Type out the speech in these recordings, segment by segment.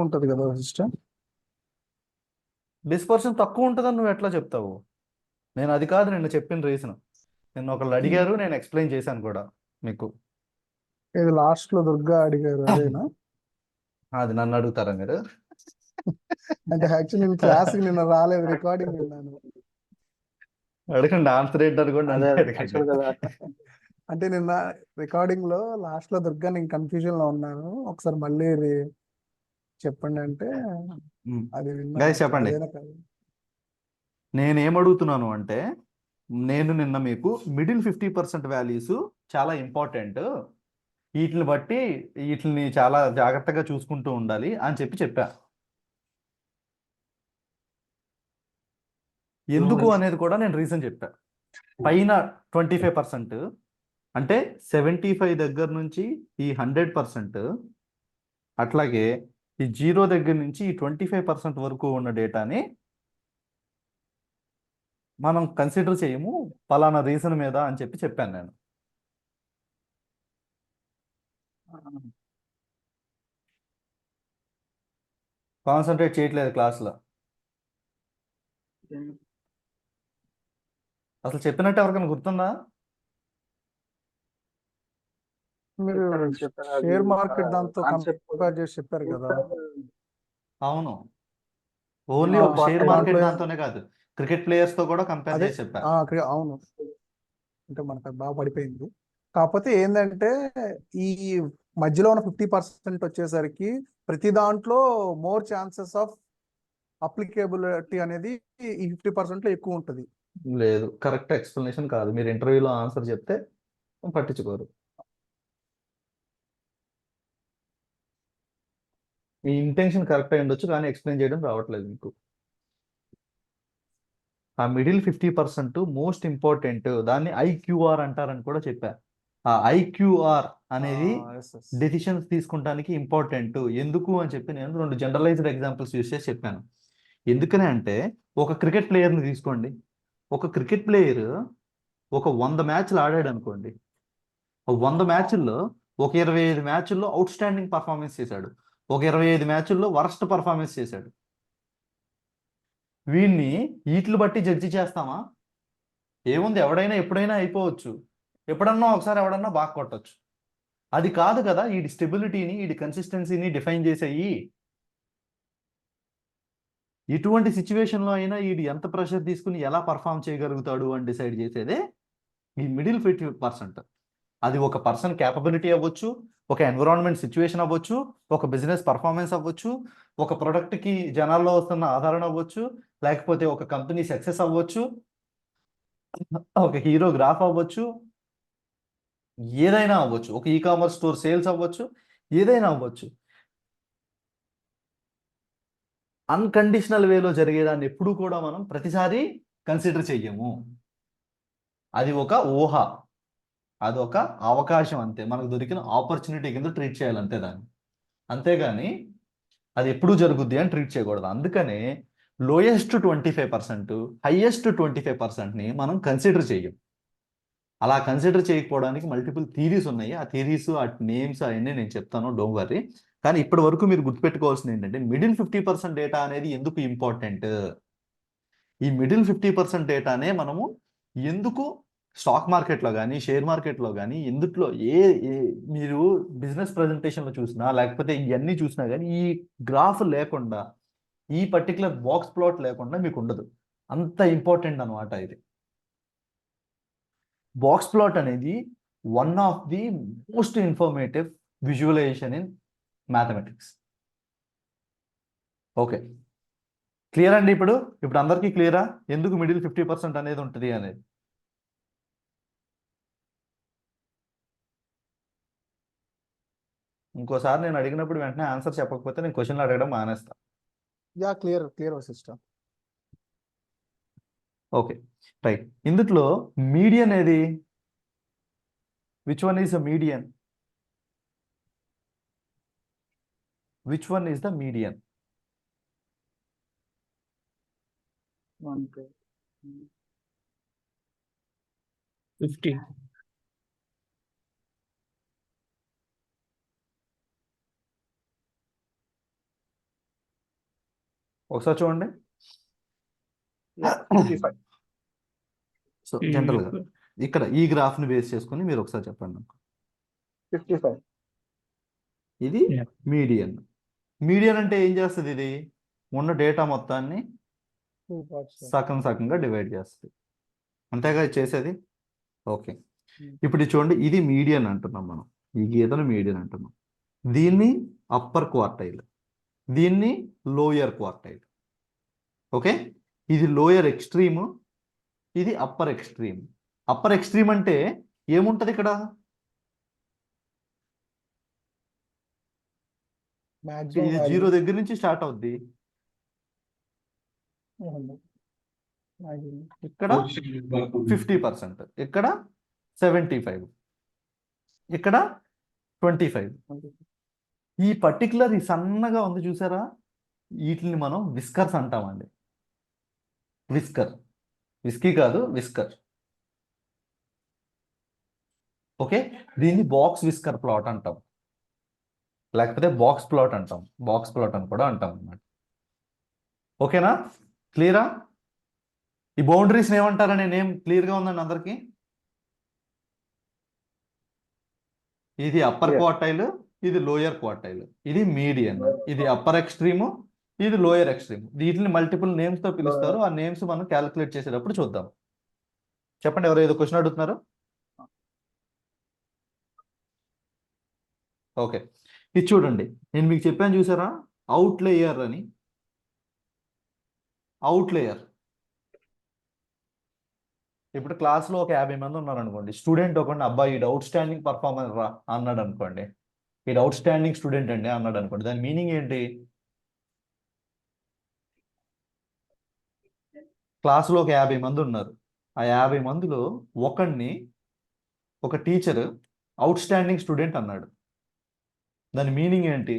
ఉంటది కదా system. Dispersion తక్కువ ఉంటుందని నువ్వు ఎట్లా చెప్తావు? నేను అది కాదు నిన్న చెప్పిన రీజన్. నిన్న ఒకళ్ళు అడిగారు, నేను ఎక్స్ప్లెయిన్ చేశాను కూడా మీకు. ఇది లాస్ట్ లో దుర్గా అడిగారు అదేనా? అది నన్ను అడుగుతారా మీరు? అంటే యాక్చువల్లీ నేను క్లాస్ కి నిన్న రాలేదు, రికార్డింగ్ విన్నాను. అడగండి, ఆన్సర్ ఏంటని కూడా నన్ను అడగండి. యాక్చువల్ గా అంటే నిన్న రికార్డింగ్ లో లాస్ట్ లో దుర్గా నేను కన్ఫ్యూజన్ లో ఉన్నాను, ఒకసారి మళ్ళీ చెప్పండి అంటే అది విన్నాను. గైస్ చెప్పండి. అదేనా కాదు? నేను ఏమడుగుతున్నాను అంటే, నేను నిన్న మీకు మిడిల్ 50% వాల్యూస్ చాలా ఇంపార్టెంట్, వీటిని బట్టి వీటిని చాలా జాగ్రత్తగా చూసుకుంటూ ఉండాలి అని చెప్పా. ఎందుకు అనేది కూడా నేను రీజన్ చెప్పా. పైన 25%, అంటే 75 దగ్గర నుంచి ఈ 100%, అట్లాగే ఈ 0 దగ్గర నుంచి ఈ 25% వరకు ఉన్న డేటాని మనం కన్సిడర్ చేయము పలానా రీజన్ మీద అని చెప్పాను నేను. కాన్సన్ట్రేట్ చేయట్లేదు క్లాస్లో. అసలు చెప్పినట్టు ఎవరికైనా గుర్తుందా? మీరు షేర్ మార్కెట్ దాంతో కాన్సెప్ట్ కంపేర్ చేసి చెప్పారు కదా. అవును, ఓన్లీ ఒక షేర్ మార్కెట్ దాంతోనే కాదు, క్రికెట్ ప్లేయర్స్ తో కూడా కంపేర్ చేసి చెప్పా. అవును, అంటే మనకు అది బాగా పడిపోయింది. కాకపోతే ఏంటంటే ఈ మధ్యలో ఉన్న 50% వచ్చేసరికి ప్రతి దాంట్లో మోర్ ఛాన్సెస్ ఆఫ్ అప్లికేబిలిటీ అనేది ఈ 50% లో ఎక్కువ ఉంటుంది. లేదు, కరెక్ట్ ఎక్స్ప్లెనేషన్ కాదు. మీరు ఇంటర్వ్యూలో ఆన్సర్ చెప్తే పట్టించుకోరు. మీ ఇంటెన్షన్ కరెక్ట్ అయి ఉండొచ్చు, కానీ ఎక్స్ప్లెయిన్ చేయడం రావట్లేదు మీకు. ఆ మిడిల్ 50% మోస్ట్ ఇంపార్టెంట్, దాన్ని ఐక్యూఆర్ అంటారని కూడా చెప్పా. ఆ ఐక్యూఆర్ అనేది డెసిషన్స్ తీసుకుంటానికి ఇంపార్టెంట్. ఎందుకు అని చెప్పి నేను 2 జనరలైజ్డ్ ఎగ్జాంపుల్స్ యూస్ చేసి చెప్పాను. ఎందుకని అంటే, ఒక క్రికెట్ ప్లేయర్ని తీసుకోండి. ఒక క్రికెట్ ప్లేయర్ ఒక 100 మ్యాచ్లు ఆడాడు అనుకోండి. 100 మ్యాచ్ల్లో ఒక 25 మ్యాచ్ల్లో అవుట్ స్టాండింగ్ పర్ఫార్మెన్స్ చేశాడు, ఒక 25 మ్యాచ్ల్లో వరస్ట్ పర్ఫార్మెన్స్ చేశాడు. వీడిని వీటిని బట్టి జడ్జి చేస్తామా? ఏముంది, ఎవడైనా ఎప్పుడైనా అయిపోవచ్చు, ఎప్పుడన్నా ఒకసారి ఎవడన్నా బాగా కొట్టచ్చు. అది కాదు కదా వీడి స్టెబిలిటీని, వీడి కన్సిస్టెన్సీని డిఫైన్ చేసేయి. ఎటువంటి సిచ్యువేషన్లో అయినా వీడు ఎంత ప్రెషర్ తీసుకుని ఎలా పర్ఫామ్ చేయగలుగుతాడు అని డిసైడ్ చేసేదే ఈ మిడిల్ 50%. అది ఒక పర్సన్ క్యాపబిలిటీ అవ్వచ్చు, ఒక ఎన్విరాన్మెంట్ సిచ్యువేషన్ అవ్వచ్చు, ఒక బిజినెస్ పర్ఫార్మెన్స్ అవ్వచ్చు, ఒక ప్రోడక్ట్కి జనాల్లో వస్తున్న ఆదరణ అవ్వచ్చు, లేకపోతే ఒక కంపెనీ సక్సెస్ అవ్వచ్చు, ఒక హీరో గ్రాఫ్ అవ్వచ్చు, ఏదైనా అవ్వచ్చు, ఒక ఈకామర్స్ స్టోర్ సేల్స్ అవ్వచ్చు, ఏదైనా అవ్వచ్చు. అన్కండిషనల్ వేలో జరిగేదాన్ని ఎప్పుడూ కూడా మనం ప్రతిసారి కన్సిడర్ చెయ్యము. అది ఒక ఊహ, అదొక అవకాశం, అంతే. మనకు దొరికిన ఆపర్చునిటీ కింద ట్రీట్ చేయాలంతే దాన్ని. అంతేగాని అది ఎప్పుడు జరుగుద్ది అని ట్రీట్ చేయకూడదు. అందుకనే లోయెస్ట్ 25%, హైయెస్ట్ 25%ని మనం కన్సిడర్ చెయ్యం. అలా కన్సిడర్ చేయకపోవడానికి మల్టిపుల్ థీరీస్ ఉన్నాయి. ఆ థీరీస్, ఆ నేమ్స్ అవన్నీ నేను చెప్తాను, డోంట్ వర్రీ. కానీ ఇప్పటి వరకు మీరు గుర్తుపెట్టుకోవాల్సింది ఏంటంటే, మిడిల్ 50% డేటా అనేది ఎందుకు ఇంపార్టెంట్? ఈ మిడిల్ 50% డేటానే మనము ఎందుకు స్టాక్ మార్కెట్లో కానీ, షేర్ మార్కెట్లో కానీ, ఎందుట్లో మీరు బిజినెస్ ప్రజెంటేషన్లో చూసినా, లేకపోతే ఇవన్నీ చూసినా కానీ, ఈ గ్రాఫ్ లేకుండా, ఈ పర్టికులర్ బాక్స్ ప్లాట్ లేకుండా మీకు ఉండదు. అంత ఇంపార్టెంట్ అనమాట ఇది. బాక్స్ ప్లాట్ అనేది one of the most informative visualization in mathematics. Okay, clear అండి? ఇప్పుడు అందరికీ క్లియరా ఎందుకు మిడిల్ 50% అనేది ఉంటుంది అనేది? ఇంకోసారి నేను అడిగినప్పుడు వెంటనే ఆన్సర్ చెప్పకపోతే నేను క్వశ్చన్లు అడగడం మానేస్తా. Yeah, clear system. Okay, right. ఇందులో మీడియన్ ఏది? Which one is the median? Which one is the median? 50. ఒకసారి చూడండి. 55. సో జనరల్గా ఇక్కడ ఈ గ్రాఫ్ని బేస్ చేసుకొని మీరు ఒకసారి చెప్పండి నాకు. 55. ఇది Yeah. మీడియన్. మీడియన్ అంటే ఏం చేస్తుంది? ఇది ఉన్న డేటా మొత్తాన్ని 2 parts. సగం సగంగా డివైడ్ చేస్తుంది. అంతేగా ఇది చేసేది. ఓకే, ఇప్పుడు ఇది చూడండి, ఇది మీడియన్ అంటున్నాం మనం. ఈ గీతను మీడియన్ అంటున్నాం. దీన్ని అప్పర్ క్వార్టైల్, దీన్ని లోయర్ క్వార్టైల్. ఓకే, ఇది లోయర్ ఎక్స్ట్రీమ్, ఇది అప్పర్ ఎక్స్ట్రీమ్. అప్పర్ ఎక్స్ట్రీమ్ అంటే ఏముంటది ఇక్కడ? Maximum ఇది value. 0 దగ్గర నుంచి స్టార్ట్ అవుద్ది. Maximum. ఇక్కడ 50%, ఇక్కడ 75, ఇక్కడ 25. ఈ పర్టికులర్ ఈ సన్నగా ఉంది చూసారా, వీటిని మనం విస్కర్స్ అంటామండి. విస్కర్, విస్కీ కాదు, విస్కర్. ఓకే, దీన్ని బాక్స్ విస్కర్ ప్లాట్ అంటాం, లేకపోతే బాక్స్ ప్లాట్ అంటాం. బాక్స్ ప్లాట్ అని కూడా అంటాం అన్నమాట. ఓకేనా, క్లియరా? ఈ బౌండరీస్ ఏమంటారనే నేమ్ క్లియర్గా ఉందండి అందరికీ? ఇది అప్పర్ Yes. క్వార్టైల్, ఇది లోయర్ క్వార్టైల్, ఇది మీడియన్, ఇది అప్పర్ ఎక్స్ట్రీమ్, ఇది లోయర్ ఎక్స్ట్రీమ్. వీటిని మల్టిపుల్ నేమ్స్ తో పిలుస్తారు. ఆ నేమ్స్ మనం క్యాలిక్యులేట్ చేసేటప్పుడు చూద్దాం. చెప్పండి, ఎవరు ఏదో క్వశ్చన్ అడుగుతున్నారు? ఓకే, ఇది చూడండి, నేను మీకు చెప్పాను చూసారా, అవుట్ లేయర్ అని. అవుట్ లేయర్, ఇప్పుడు క్లాస్లో ఒక 50 మంది ఉన్నారు అనుకోండి. స్టూడెంట్ ఒకటి, అబ్బాయి ఈడు అవుట్ స్టాండింగ్ పర్ఫార్మర్ రా అన్నాడు అనుకోండి. ఈడు అవుట్ స్టాండింగ్ స్టూడెంట్ అండి అన్నాడు అనుకోండి. దాని మీనింగ్ ఏంటి? క్లాసులో ఒక 50 మంది ఉన్నారు. ఆ 50 మందిలో ఒకడిని ఒక టీచర్ అవుట్ స్టాండింగ్ స్టూడెంట్ అన్నాడు. దాని మీనింగ్ ఏంటి?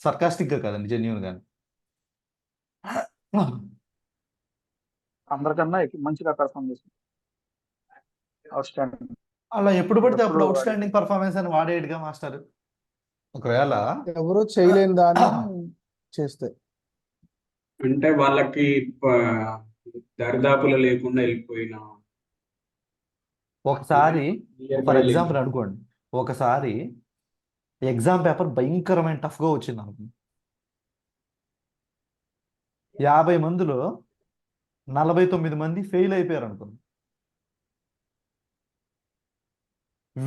సర్కాస్టిక్గా కదండి, జెన్యున్ గాని. అందరికన్నా మంచిగా పెర్ఫామ్ చేసింది. అవుట్స్టాండింగ్. అలా ఎప్పుడు పడితే అప్పుడు ఎప్పుడు అవుట్ స్టాండింగ్ పర్ఫార్మెన్స్ అని వాడేడుగా మాస్టర్. ఒకవేళ ఎవరు చేయలేని దాన్ని చేస్తే అంటే వాళ్ళకి దరిదాపులు లేకుండా వెళ్ళిపోయిన ఒకసారి nearby ఫర్ link. ఎగ్జాంపుల్ అనుకోండి, ఒకసారి ఎగ్జామ్ పేపర్ భయంకరమైన టఫ్గా వచ్చింది అనుకోండి. 50 మందిలో 49 మంది ఫెయిల్ అయిపోయారు అనుకోండి.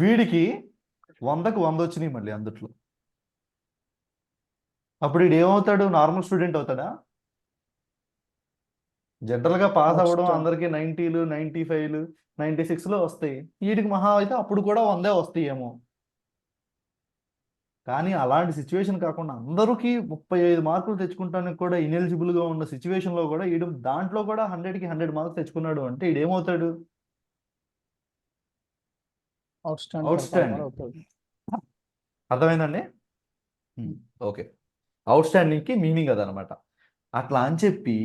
వీడికి 100కు 100 వచ్చినాయి మళ్ళీ అందుట్లో. అప్పుడు వీడు ఏమవుతాడు? నార్మల్ స్టూడెంట్ అవుతాడా? జనరల్గా పాస్ అవ్వడం అందరికీ 90లు, 95లు, 96లో వస్తాయి. వీడికి మహా అయితే అప్పుడు కూడా 100 వస్తాయేమో. కానీ అలాంటి సిచ్యువేషన్ కాకుండా అందరికీ 35 మార్కులు తెచ్చుకుంటానికి కూడా ఇనెలిజిబుల్గా ఉన్న సిచ్యువేషన్లో కూడా వీడు దాంట్లో కూడా 100కి 100 మార్క్స్ తెచ్చుకున్నాడు అంటే వీడు ఏమవుతాడు? అవుట్స్టాండింగ్. అర్థమైందండి? ఓకే, అవుట్ స్టాండింగ్కి మీనింగ్ అదనమాట. అట్లా అని చెప్పి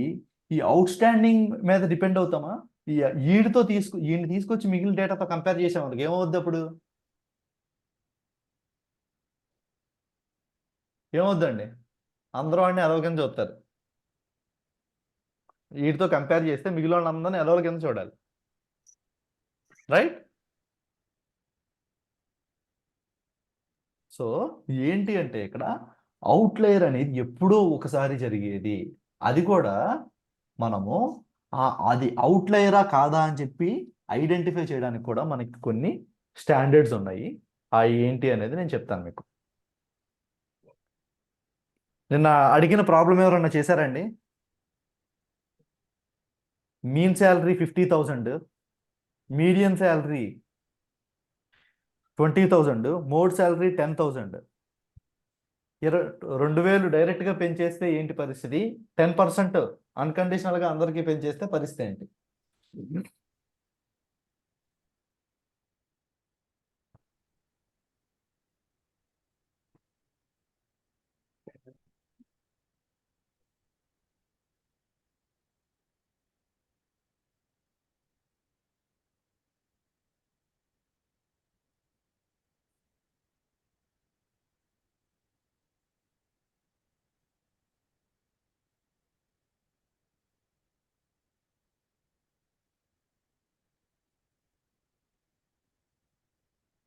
ఈ అవుట్ స్టాండింగ్ మీద డిపెండ్ అవుతామా? ఈయన్ని తీసుకొచ్చి మిగిలిన డేటాతో కంపేర్ చేసాము, ఏమవుద్ది అప్పుడు? ఏమవుద్దండి? అందరూ వాడిని ఎదవ కింద చూస్తారు. వీటితో కంపేర్ చేస్తే మిగిలిన వాళ్ళందరినీ ఎదవల కింద చూడాలి, రైట్? సో ఏంటి అంటే ఇక్కడ అవుట్లేయర్ అనేది ఎప్పుడో ఒకసారి జరిగేది. అది కూడా మనము అది అవుట్లేయరా కాదా అని చెప్పి ఐడెంటిఫై చేయడానికి కూడా మనకి కొన్ని స్టాండర్డ్స్ ఉన్నాయి. ఆ ఏంటి అనేది నేను చెప్తాను మీకు. నిన్న అడిగిన ప్రాబ్లం ఎవరన్నా చేశారండి? Mean salary 50,000, median salary 20,000, mode salary 10,000. 2,000 డైరెక్ట్గా పెంచేస్తే ఏంటి పరిస్థితి? 10% అన్కండిషనల్గా అందరికీ పెంచేస్తే పరిస్థితి ఏంటి?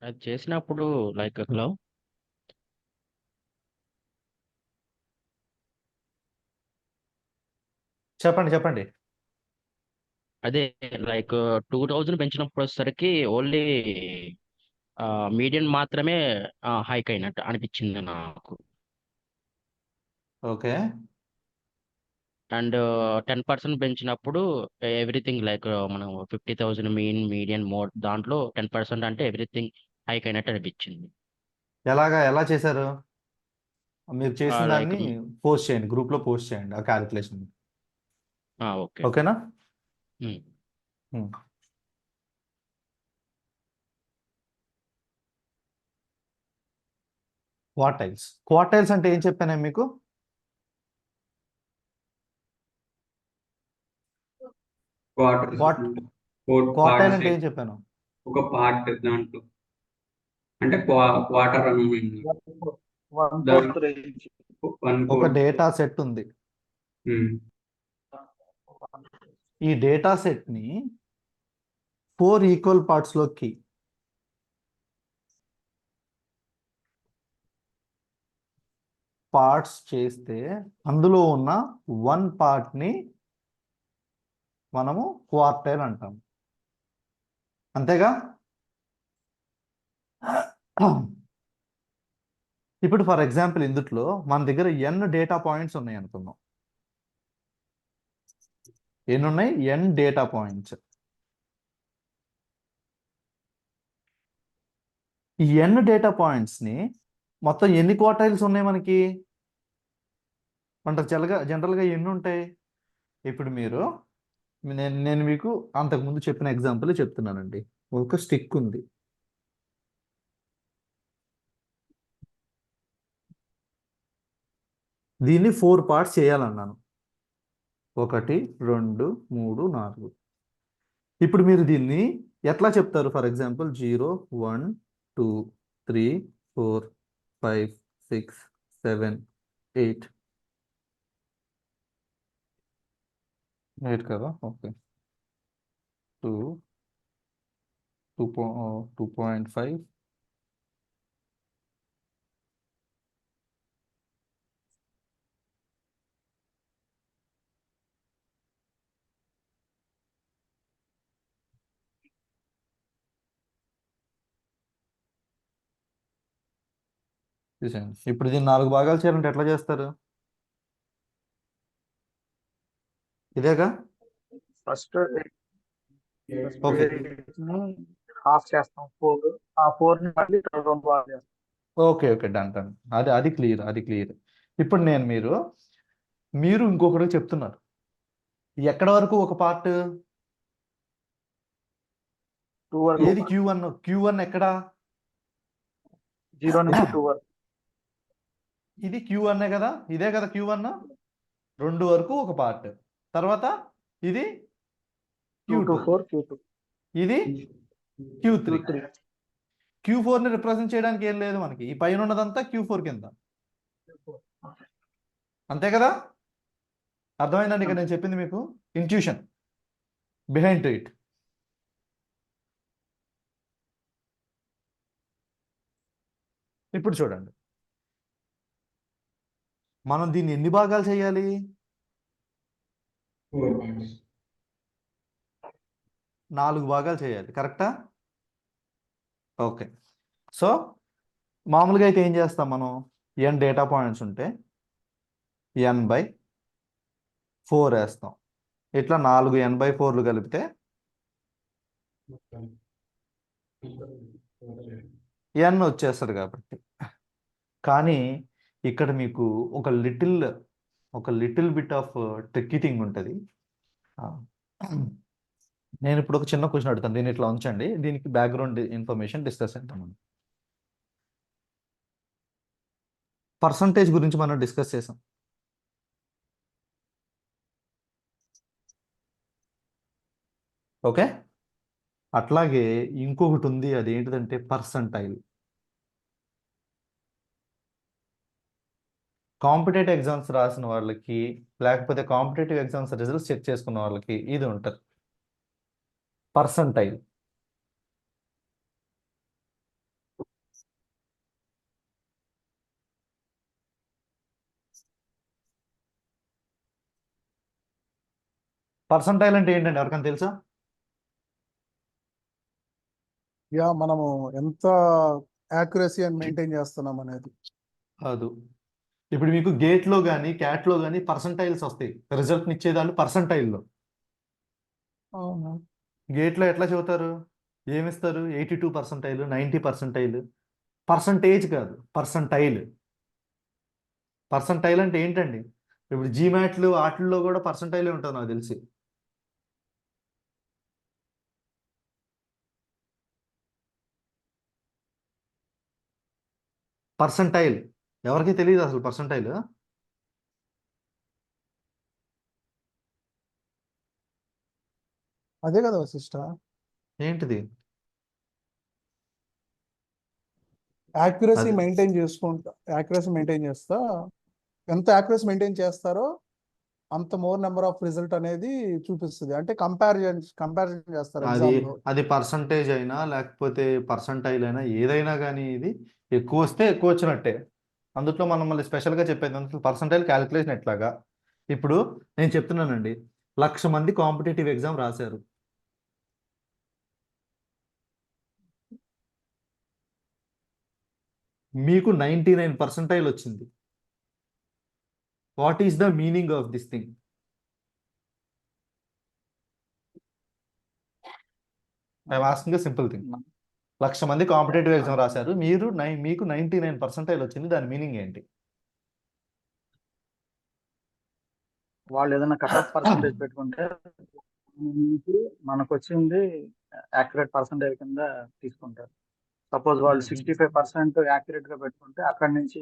అది చేసినప్పుడు లైక్ హలో చెప్పండి చెప్పండి. అదే లైక్ 2000 పెంచినప్పుడు వచ్చేసరికి ఓన్లీ మీడియం మాత్రమే హైక్ అయినట్టు అనిపించింది నాకు. ఓకే. అండ్ 10% పెంచినప్పుడు ఎవ్రీథింగ్ లైక్ మనం 50,000 మీడియం మోడ్ దాంట్లో 10% అంటే ఎవ్రీథింగ్ హైక్ అయినట్టు అనిపించింది. ఎలా చేశారు? మీరు చేసిన లైక్ దాన్ని పోస్ట్ చేయండి, గ్రూప్లో పోస్ట్ చేయండి ఆ క్యాలిక్యులేషన్. ఓకే. ఓకేనా? ఉమ్. ఉమ్. క్వార్టైల్స్ అంటే ఏం చెప్పాను మీకు? క్వార్టర్స్ క్వార్ట్ అంటే 4 క్వార్టైల్ పార్ట్స్ అంటే ఏం చెప్పాను? ఒక పార్ట్ దాంట్లో అంటే క్వార్టర్ అని వన్ దాని ఫోర్త్ రేంజ్. 1/4. ఒక డేటా సెట్ ఉంది. ఈ డేటా సెట్ని 4 ఈక్వల్ పార్ట్స్లోకి పార్ట్స్ చేస్తే అందులో ఉన్న 1 పార్ట్ని మనము క్వార్టైల్ అంటాం. అంతేగా? ఇప్పుడు ఫర్ ఎగ్జాంపుల్ ఇందుట్లో మన దగ్గర n డేటా పాయింట్స్ ఉన్నాయి అనుకుందాం. ఎన్ని ఉన్నాయి? n data points. ఈ n డేటా పాయింట్స్ని మొత్తం ఎన్ని క్వార్టైల్స్ ఉన్నాయి మనకి? అంటే జనరల్గా ఎన్ని ఉంటాయి? ఇప్పుడు నేను మీకు అంతకుముందు చెప్పిన ఎగ్జాంపుల్ చెప్తున్నానండి. ఒక స్టిక్ ఉంది. దీన్ని 4 పార్ట్స్ చేయాలన్నాను. 1 2 3 4. ఇప్పుడు మీరు దీన్ని ఎట్లా చెప్తారు? ఫర్ ఎగ్జాంపుల్ 0 1 2 3 4 5 6 7 8 8 కదా? ఓకే. 2 2.5 చూసాను. ఇప్పుడు దీన్ని 4 భాగాలు చేయాలంటే ఎట్లా చేస్తారు? ఇదేగా? ఫస్ట్ ఓకే హాఫ్ చేస్తాం 4. ఆ 4ని మళ్ళీ 2 భాగాలు చేస్తాం. Okay okay done done. అది క్లియర్. ఇప్పుడు మీరు ఇంకొకటి చెప్తున్నారు. ఎక్కడ వరకు ఒక పార్ట్? 2 వరకు ఏది Q1 ఎక్కడ? 0 నుంచి 2 వరకు. ఇది Q1 కదా? ఇదే కదా Q1? 2 వరకు ఒక పార్ట్. తర్వాత ఇది 2 to Q2, 4 Q2. ఇది Q3. Q3. Q4ని రిప్రజెంట్ చేయడానికి ఏం లేదు మనకి. ఈ పైన ఉన్నదంతా Q4 కింద. అంతే కదా? అర్థమైందండి ఇక్కడ నేను చెప్పింది మీకు? Intuition behind to it. ఇప్పుడు చూడండి, మనం దీన్ని ఎన్ని భాగాలు చేయాలి? 4 భాగాలు చేయాలి. కరెక్టా? ఓకే. సో మామూలుగా అయితే ఏం చేస్తాం మనం? n డేటా పాయింట్స్ ఉంటే n/4 వేస్తాం. ఇట్లా 4 n/4లు కలిపితే n వచ్చేస్తుంది కాబట్టి. కానీ ఇక్కడ మీకు ఒక little bit of tricky thing ఉంటుంది. నేను ఇప్పుడు ఒక చిన్న క్వశ్చన్ అడుగుతాను, దీన్ని ఇట్లా ఉంచండి. దీనికి బ్యాక్గ్రౌండ్ ఇన్ఫర్మేషన్ డిస్కస్ చేద్దాం. పర్సంటేజ్ గురించి మనం డిస్కస్ చేసాం. ఓకే. అట్లాగే ఇంకొకటి ఉంది, అదేంటిదంటే పర్సంటైల్. కాంపిటేటివ్ ఎగ్జామ్స్ రాసిన వాళ్ళకి, లేకపోతే కాంపిటేటివ్ ఎగ్జామ్స్ రిజల్ట్స్ చెక్ చేసుకున్న వాళ్ళకి ఇది ఉంటుంది, పర్సంటైల్. పర్సంటైల్ అంటే ఏంటండి ఎవరికైనా తెలుసా? యా, మనము ఎంత యాక్యురసీ అని మెయింటైన్ చేస్తున్నాం అనేది. కాదు. ఇప్పుడు మీకు గేట్లో కానీ క్యాట్లో కానీ పర్సంటైల్స్ వస్తాయి, రిజల్ట్ని ఇచ్చేదాన్ని పర్సంటైల్లో. అవును. గేట్లో ఎట్లా చదువుతారు? ఏమిస్తారు? 82%, 90%. పర్సంటేజ్ కాదు, పర్సంటైల్. పర్సంటైల్ అంటే ఏంటండి? ఇప్పుడు జీమాట్లు వాటిల్లో కూడా పర్సంటైలే ఉంటుంది నాకు తెలిసి. పర్సంటైల్ ఎవరికి తెలియదు అసలు పర్సంటైల్. అదే కదా వశిష్ట, ఏంటిది యాక్యురసీ అది? మెయింటైన్ చేసుకుంటా, యాక్యురసీ మెయింటైన్ చేస్తా, ఎంత యాక్యురసీ మెయింటైన్ చేస్తారో అంత మోర్ నెంబర్ ఆఫ్ రిజల్ట్ అనేది చూపిస్తుంది. అంటే కంపారిజన్ చేస్తారు అది ఎగ్జామ్ లో. అది పర్సంటేజ్ అయినా లేకపోతే పర్సంటైల్ అయినా ఏదైనా కానీ ఇది ఎక్కువ వస్తే ఎక్కువ వచ్చినట్టే. అందుట్లో మనం మళ్ళీ స్పెషల్గా చెప్పేది అందులో పర్సంటైల్ క్యాలిక్యులేషన్ ఎట్లాగా. ఇప్పుడు నేను చెప్తున్నానండి, 1,00,000 మంది కాంపిటేటివ్ ఎగ్జామ్ రాశారు. మీకు 99% వచ్చింది. What is the meaning of this thing? I'm asking a simple thing. 1,00,000 మంది కాంపిటేటివ్ ఎగ్జామ్ రాశారు, మీకు 99% వచ్చింది. దాని మీనింగ్ ఏంటి? వాళ్ళు ఏదైనా కట్ ఆఫ్ పర్సంటేజ్ పెట్టుకుంటే నుంచి మనకు వచ్చింది యాక్యురేట్ పర్సంటేజ్ కింద తీసుకుంటారు. సపోజ్ వాళ్ళు 65% యాక్యురేట్ గా పెట్టుకుంటే అక్కడి నుంచి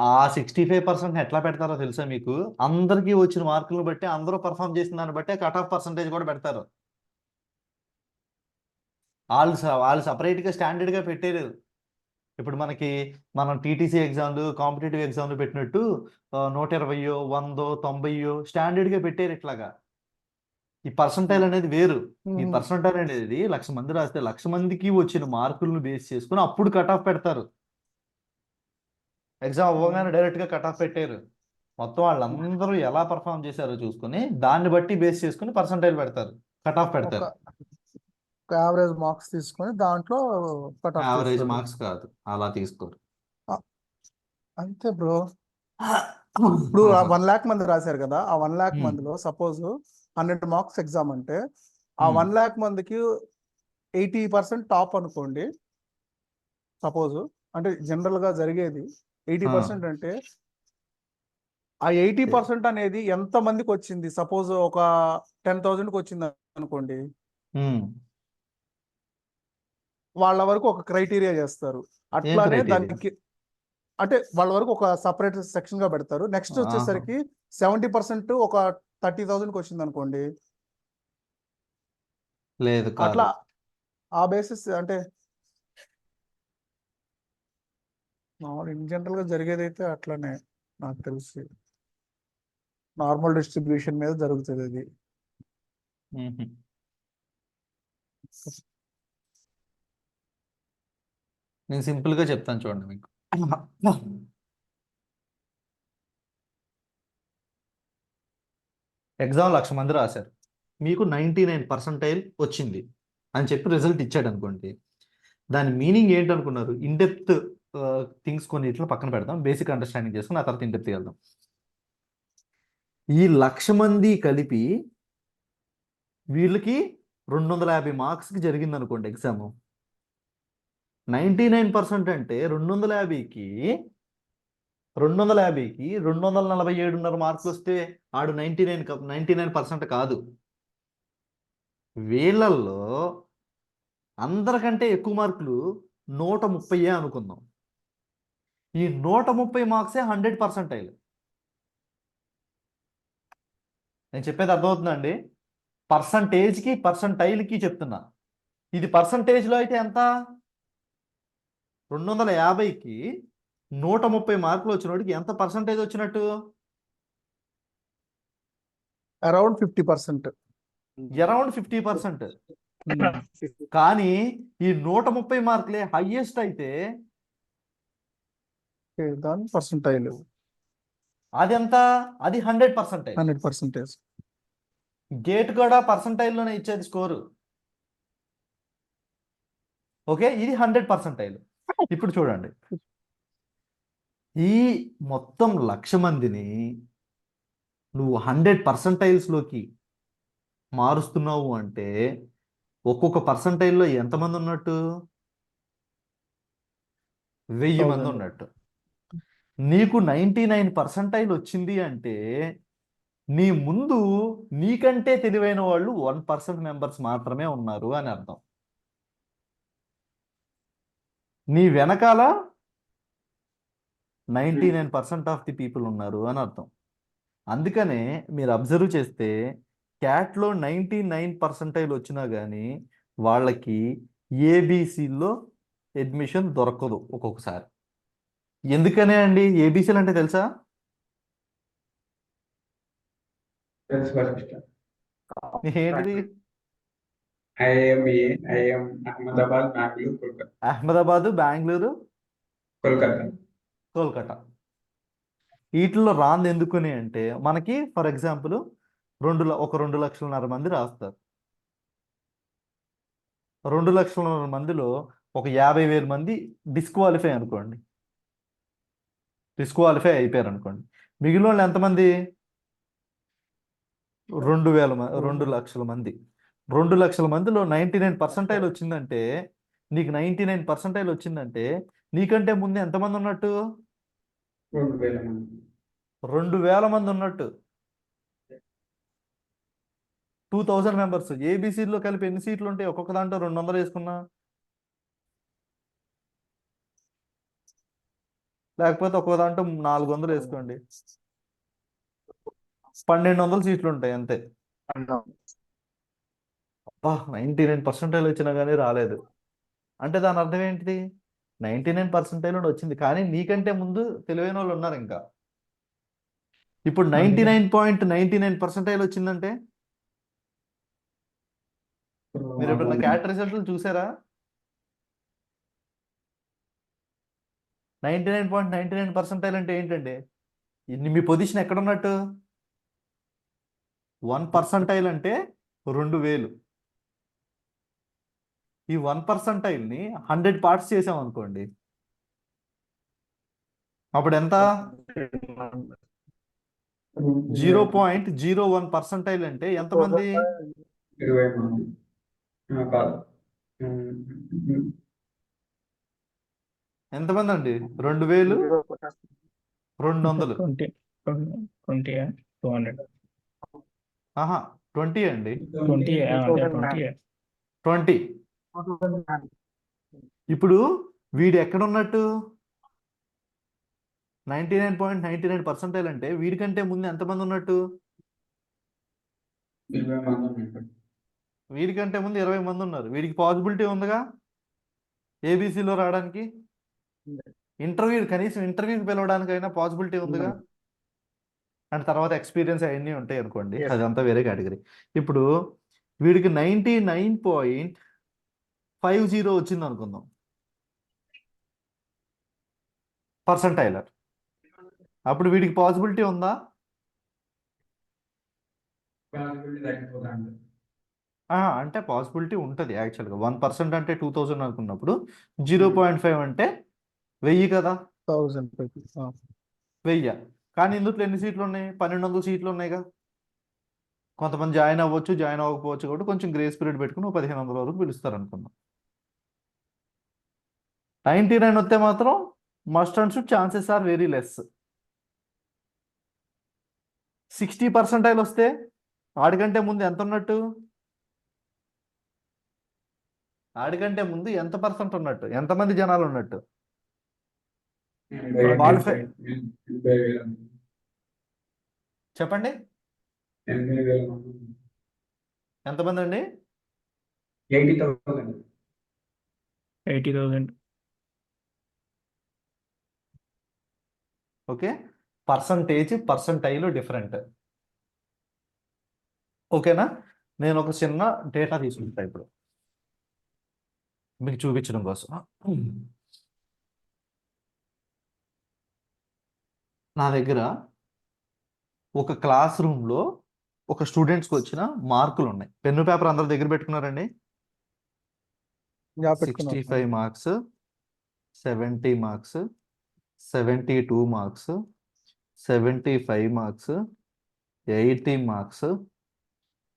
ఆ 65% ఎట్లా పెడతారో తెలుసా మీకు? అందరికీ వచ్చిన మార్కులను బట్టి, అందరూ పర్ఫామ్ చేసిన దాన్ని బట్టే కట్ ఆఫ్ పర్సంటేజ్ కూడా పెడతారు. వాళ్ళు సపరేట్గా స్టాండర్డ్గా పెట్టారు. ఇప్పుడు మనం టీటీసీ ఎగ్జామ్లు, కాంపిటేటివ్ ఎగ్జామ్లు పెట్టినట్టు 120, 100, 90 స్టాండర్డ్గా పెట్టారు ఇట్లాగా. ఈ పర్సంటైల్ అనేది వేరు. ఈ పర్సంటైల్ అనేది 1,00,000 మంది రాస్తే 1,00,000 మందికి వచ్చిన మార్కులను బేస్ చేసుకుని అప్పుడు కట్ ఆఫ్ పెడతారు. ఎగ్జామ్ అవ్వగానే డైరెక్ట్గా కట్ ఆఫ్ పెట్టారు. మొత్తం వాళ్ళందరూ ఎలా పర్ఫామ్ చేశారో చూసుకుని దాన్ని బట్టి బేస్ చేసుకుని పర్సంటైల్ పెడతారు, కట్ ఆఫ్ ఒక పెడతారు. యావరేజ్ మార్క్స్ తీసుకొని దాంట్లో కట్ ఆఫ్ యావరేజ్ చేస్తారు. మార్క్స్ కాదు, అలా తీసుకోరు. అంతే బ్రో. ఇప్పుడు 1 lakh మంది రాశారు కదా, ఆ 1 lakh మందిలో సపోజ్ 100 మార్క్స్ ఎగ్జామ్ అంటే ఆ 1 lakh మందికి 80% టాప్ అనుకోండి. సపోజ్ అంటే జనరల్ గా జరిగేది 80% అంటే ఆ 80% అనేది ఎంత మందికి వచ్చింది? సపోజ్ ఒక 10,000కి వచ్చింది అనుకోండి, వాళ్ళ వరకు ఒక క్రైటీరియా చేస్తారు. అట్లానే criteria? దానికి అంటే వాళ్ళ వరకు ఒక సపరేట్ సెక్షన్ గా పెడతారు. నెక్స్ట్ వచ్చేసరికి 70% ఒక 30,000కి వచ్చింది అనుకోండి, లేదు అట్లా కాదు. ఆ బేసిస్ అంటే ఇన్ జనరల్ గా జరిగేది అయితే అట్లానే నాకు తెలిసి నార్మల్ డిస్ట్రిబ్యూషన్ మీద జరుగుతుంది అది. నేను సింపుల్ గా చెప్తాను చూడండి మీకు. ఎగ్జామ్ 1,00,000 మంది రాశారు, మీకు 99% వచ్చింది అని చెప్పి రిజల్ట్ ఇచ్చాడు అనుకోండి. దాని మీనింగ్ ఏంటనుకున్నారు? ఇన్డెప్త్ థింగ్స్ కొన్ని ఇట్లా పక్కన పెడదాం, బేసిక్ అండర్స్టాండింగ్ చేసుకుని ఆ తర్వాత ఇన్డెప్త్ వెళ్దాం. ఈ 1,00,000 మంది కలిపి వీళ్ళకి 250 మార్క్స్కి జరిగింది అనుకోండి ఎగ్జామ్. 99% అంటే 250కి 247.5 మార్కులు వస్తే ఆడు 99% కాదు. వీళ్ళల్లో అందరికంటే ఎక్కువ మార్కులు 130 అనుకుందాం. ఈ 130 మార్క్సే 100%. నేను చెప్పేది అర్థమవుతుందండి? పర్సంటేజ్కి పర్సంటైల్కి చెప్తున్నా. ఇది పర్సంటేజ్లో అయితే ఎంత? 250కి 130 మార్కులు వచ్చినోడికి ఎంత పర్సంటేజ్ వచ్చినట్టు? అరౌండ్ 50%. అరౌండ్ 50%. కానీ ఈ 130 మార్కులే హైయెస్ట్ అయితే దాని పర్సంటైల్ అది ఎంత? అది 100%. 100%. గేట్ కూడా పర్సంటైల్లోనే ఇచ్చేది స్కోరు. ఓకే, ఇది 100%. ఇప్పుడు చూడండి, ఈ మొత్తం 1,00,000 మందిని నువ్వు 100%లోకి మారుస్తున్నావు అంటే ఒక్కొక్క పర్సంటైల్లో ఎంతమంది ఉన్నట్టు? 1000 మంది 1000. ఉన్నట్టు. నీకు 99% వచ్చింది అంటే నీ ముందు నీకంటే తెలివైన వాళ్ళు 1% మెంబర్స్ మాత్రమే ఉన్నారు అని అర్థం. నీ వెనకాల 99% ఆఫ్ ది పీపుల్ ఉన్నారు అని అర్థం. అందుకనే మీరు అబ్జర్వ్ చేస్తే క్యాట్లో 99% వచ్చినా కానీ వాళ్ళకి ఏబీసీలో అడ్మిషన్ దొరకదు ఒక్కొక్కసారి. ఎందుకనే అండి? ఏబీసీలు అంటే తెలుసా? తెలుసు ఫస్ట్. ఏంటిది? IMA, IM Ahmedabad, Bengaluru, Kolkata. అహ్మదాబాదు, బెంగళూరు, కోల్కతా. కోల్కతా. వీటిల్లో రాంది ఎందుకని అంటే మనకి ఫర్ ఎగ్జాంపుల్ ఒక 2,00,000 మంది రాస్తారు. 2,00,000 మందిలో ఒక 50,000 మంది డిస్క్వాలిఫై అనుకోండి, డిస్క్వాలిఫై అయిపోయారు అనుకోండి. మిగిలిన వాళ్ళు ఎంతమంది? 2,00,000 మంది. 2,00,000 మందిలో 99% వచ్చిందంటే నీకు 99% వచ్చిందంటే నీకంటే ముందు ఎంతమంది ఉన్నట్టు? 2,000 మంది. 2,000 మంది ఉన్నట్టు. 2,000 మెంబర్స్. ఏబీసీలో కలిపి ఎన్ని సీట్లు ఉంటాయి? ఒక్కొక్క దాంట్లో 200 వేసుకున్నా, లేకపోతే ఒక్కొక్క దాంట్లో 400 వేసుకోండి, 1,200 సీట్లు ఉంటాయి అంతే. 99% వచ్చినా కానీ రాలేదు అంటే దాని అర్థం ఏంటిది? 99% వచ్చింది కానీ నీకంటే ముందు తెలివైన వాళ్ళు ఉన్నారు ఇంకా. ఇప్పుడు 99.99% వచ్చిందంటే మీరు ఎప్పుడన్నా క్యాట్ రిజల్ట్లు చూసారా? 99.99% అంటే ఏంటండి? మీ పొజిషన్ ఎక్కడ ఉన్నట్టు? 1% అంటే 2,000. ఈ 1%ని 100 పార్ట్స్ చేసాం అనుకోండి, అప్పుడు ఎంత? 0.01% అంటే ఎంతమంది? 20 మంది. కాదు. ఎంతమంది అండి? 2,200. 20, 200. ఆహా, 20 అండి. 20, 20. 20. ఇప్పుడు వీడు ఎక్కడ ఉన్నట్టు? 99.99% అంటే వీడికంటే ముందు ఎంతమంది ఉన్నట్టు? 20 మంది ఉన్నారు. వీడికంటే ముందు 20 మంది ఉన్నారు. వీడికి పాసిబిలిటీ ఉందిగా ఏబీసీలో రావడానికి. కనీసం ఇంటర్వ్యూకి పిలవడానికైనా పాసిబిలిటీ ఉందిగా. అండ్ తర్వాత ఎక్స్పీరియన్స్ అవన్నీ ఉంటాయి అనుకోండి, Yes. అదంతా వేరే కేటగిరీ. ఇప్పుడు వీడికి 99.50 వచ్చింది అనుకుందాం పర్సంటైలర్. అప్పుడు వీడికి పాసిబిలిటీ ఉందా? Possibility తగ్గిపోతుంది. అంటే పాసిబిలిటీ ఉంటుంది యాక్చువల్గా. 1% అంటే 2,000 అనుకున్నప్పుడు 0.5 అంటే 1000 కదా. 1000 people. 1000. కానీ ఇందులో ఎన్ని సీట్లు ఉన్నాయి? 1,200 సీట్లు ఉన్నాయిగా. కొంతమంది జాయిన్ అవ్వచ్చు, జాయిన్ అవ్వకపోవచ్చు కాబట్టి కొంచెం గ్రేస్ పీరియడ్ పెట్టుకుని 1,500 వరకు పిలుస్తారు అనుకుందాం. 99 వస్తే మాత్రం must and should chances are very less. 60% వస్తే ఆడికంటే ముందు ఎంత ఉన్నట్టు? ఆడికంటే ముందు ఎంత పర్సెంట్ ఉన్నట్టు? ఎంతమంది జనాలు ఉన్నట్టు? Qualify. 80,000 మంది. చెప్పండి 80,000 మంది. ఎంతమంది అండి? 80,000. 80,000. Okay, percentile different. ఓకేనా? నేను ఒక చిన్న డేటా తీసుకుంటా ఇప్పుడు మీకు చూపించడం కోసం. నా దగ్గర ఒక క్లాస్ రూమ్లో ఒక స్టూడెంట్స్కి వచ్చిన మార్కులు ఉన్నాయి. పెన్ను పేపర్ అందరి దగ్గర పెట్టుకున్నారండి. పెట్టుకున్నాం 65 marks, 70 marks, 72 marks, 75 marks, 80 marks,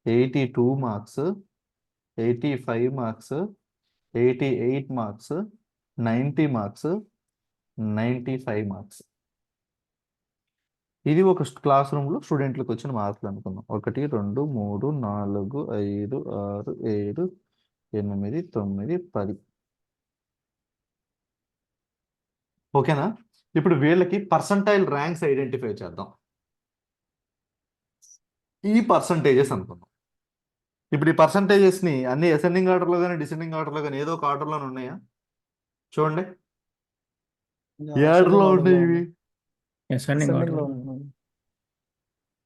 82 marks, 85 marks, 88 marks, 90 marks, 95 marks. ఇది ఒక క్లాస్ రూమ్లో స్టూడెంట్లకు వచ్చిన మార్కులు అనుకుందాం. 1 2 3 4 5 6 7 8 9 10. ఓకేనా? ఇప్పుడు వీళ్ళకి పర్సంటైల్ ర్యాంక్స్ ఐడెంటిఫై చేద్దాం. ఈ పర్సంటేజెస్ అనుకుందాం. ఇప్పుడు ఈ పర్సంటేజెస్ని అన్ని అసెండింగ్ ఆర్డర్లో కానీ డిసెండింగ్ ఆర్డర్లో కానీ ఏదో ఒక ఆర్డర్లోనే ఉన్నాయా? చూడండి, ఏ ఆర్డర్లో ఉన్నాయి ఇవి? ascending order. లో ఉన్నాం.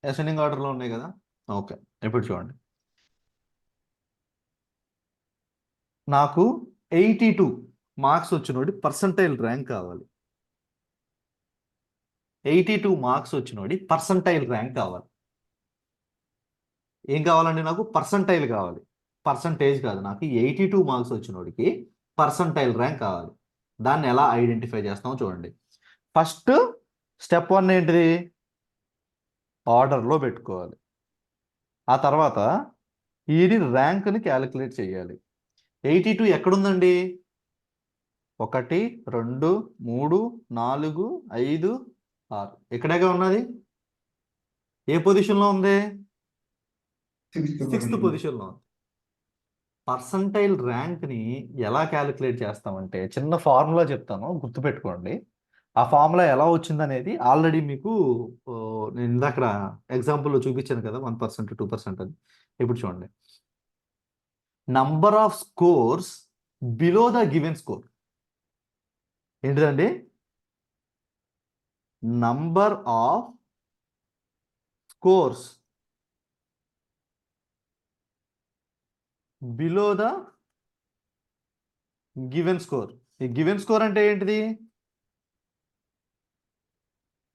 అసెండింగ్ ఆర్డర్లో ఉన్నాయి కదా. ఓకే, ఇప్పుడు చూడండి, నాకు 82 మార్క్స్ వచ్చినోడి పర్సంటైల్ ర్యాంక్ కావాలి. 82 మార్క్స్ వచ్చినోడి పర్సంటైల్ ర్యాంక్ కావాలి. ఏం కావాలండి? నాకు పర్సంటైల్ కావాలి, పర్సంటేజ్ కాదు. నాకు 82 మార్క్స్ వచ్చినోడికి పర్సంటైల్ ర్యాంక్ కావాలి. దాన్ని ఎలా ఐడెంటిఫై చేస్తామో చూడండి. ఫస్ట్ స్టెప్ 1 ఏంటిది? ఆర్డర్లో పెట్టుకోవాలి. ఆ తర్వాత ఇది ర్యాంక్ని క్యాలిక్యులేట్ చేయాలి. 82 ఎక్కడుందండి? 1 2 3 4 5 6 ఇక్కడేగా ఉన్నది. ఏ పొజిషన్లో ఉంది? 6th పొజిషన్లో ఉంది. పర్సంటైల్ ర్యాంక్ని ఎలా క్యాలిక్యులేట్ చేస్తామంటే చిన్న ఫార్ములా చెప్తాను, గుర్తుపెట్టుకోండి. ఆ ఫార్ములా ఎలా వచ్చిందనేది ఆల్రెడీ మీకు నేను ఇందాక ఎగ్జాంపుల్లో చూపించాను కదా, 1% 2% అని. ఇప్పుడు చూడండి, number of scores below the given score ఏంటిదండి? Number of scores below the given score. ఈ గివెన్ స్కోర్ అంటే ఏంటిది?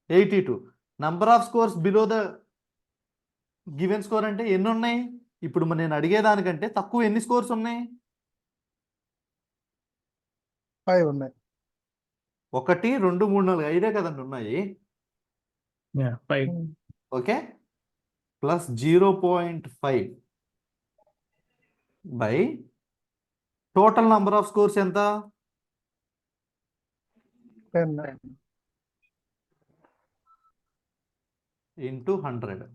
82. Number of scores below the given score అంటే ఎన్ని ఉన్నాయి? ఇప్పుడు నేను అడిగేదానికంటే తక్కువ ఎన్ని స్కోర్స్ ఉన్నాయి? 5 ఉన్నాయి. 1 2 3 4 5 కదండి ఉన్నాయి. Yeah, 5. Okay, plus 0.5 by total number of scores ఎంత? 10. Into 100.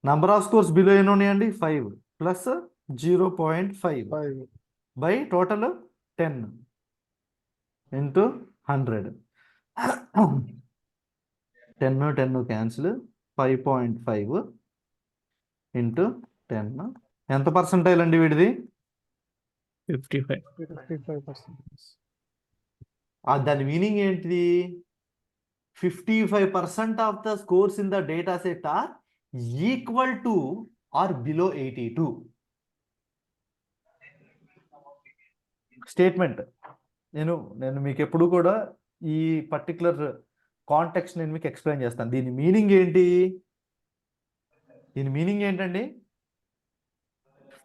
Number of scores below ఎన్ని ఉన్నాయండి? 5 plus 0.5 5. By total 10 into 100. 10 cancel. 5.5 into 10. ఎంత పర్సంటైల్ అండి వీడిది? 55. 55%. దాని మీనింగ్ ఏంటిది? 55% of the scores in the data set are equal to or below 82. Statement. నేను మీకు ఎప్పుడు కూడా ఈ పర్టికులర్ కాంటెక్స్ట్ నేను మీకు ఎక్స్ప్లెయిన్ చేస్తాను. దీని మీనింగ్ ఏంటి? దీని మీనింగ్ ఏంటండి?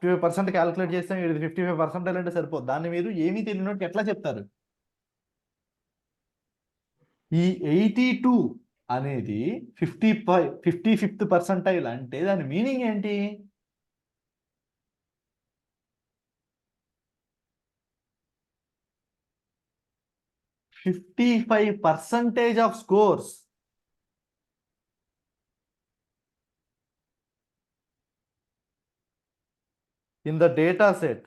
55% క్యాలిక్యులేట్ చేస్తాం, ఇది 55% అంటే సరిపోదు. దాన్ని మీరు ఏమీ తెలియనట్టు ఎట్లా చెప్తారు? ఈ 82 అనేది 55th పర్సంటైల్ అంటే దాని మీనింగ్ ఏంటి? "55% of scores in the data set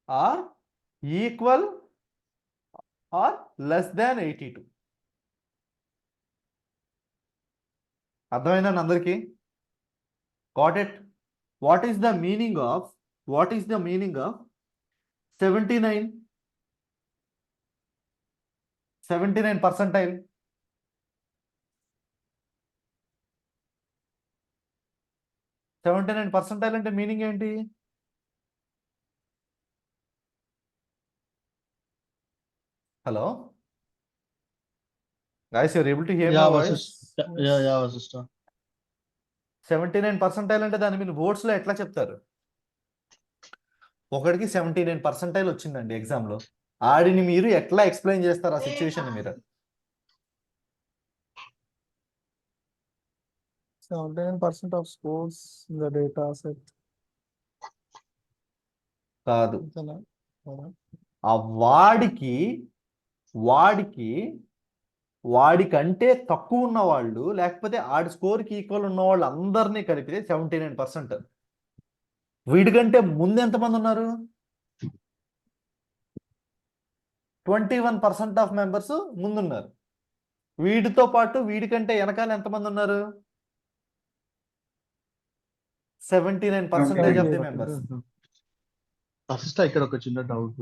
are equal or less than 82." అర్థమైందండి అందరికీ? Got it? What is the meaning of 79 percentile? 79 percentile అంటే మీనింగ్ ఏంటి? Hello, guys you're able to hear my Yeah, voice? Vasishtha. Yeah, Vasishtha. 79 percentile అంటే దాన్ని మీరు votes లో ఎట్లా చెప్తారు? ఒకడికి 79 పర్సెంటైల్ వచ్చిందండి ఎగ్జామ్ లో. ఆడిని మీరు ఎట్లా ఎక్స్ప్లెయిన్ చేస్తారు ఆ సిచ్యువేషన్ మీరు? 79% of scores in the data set. కాదు, అంతేనా? అవునా? ఆ వాడికంటే తక్కువ ఉన్న వాళ్ళు లేకపోతే ఆడి స్కోర్కి ఈక్వల్ ఉన్న వాళ్ళు అందరినీ కలిపితే 79%. వీడికంటే ముందు ఎంతమంది ఉన్నారు? 21% ఆఫ్ మెంబర్స్ ముందున్నారు. వీడితో పాటు వీడికంటే వెనకాల ఎంతమంది ఉన్నారు? 79% ఆఫ్ ది మెంబర్స్. Vasishtha, ఇక్కడ ఒక చిన్న డౌట్.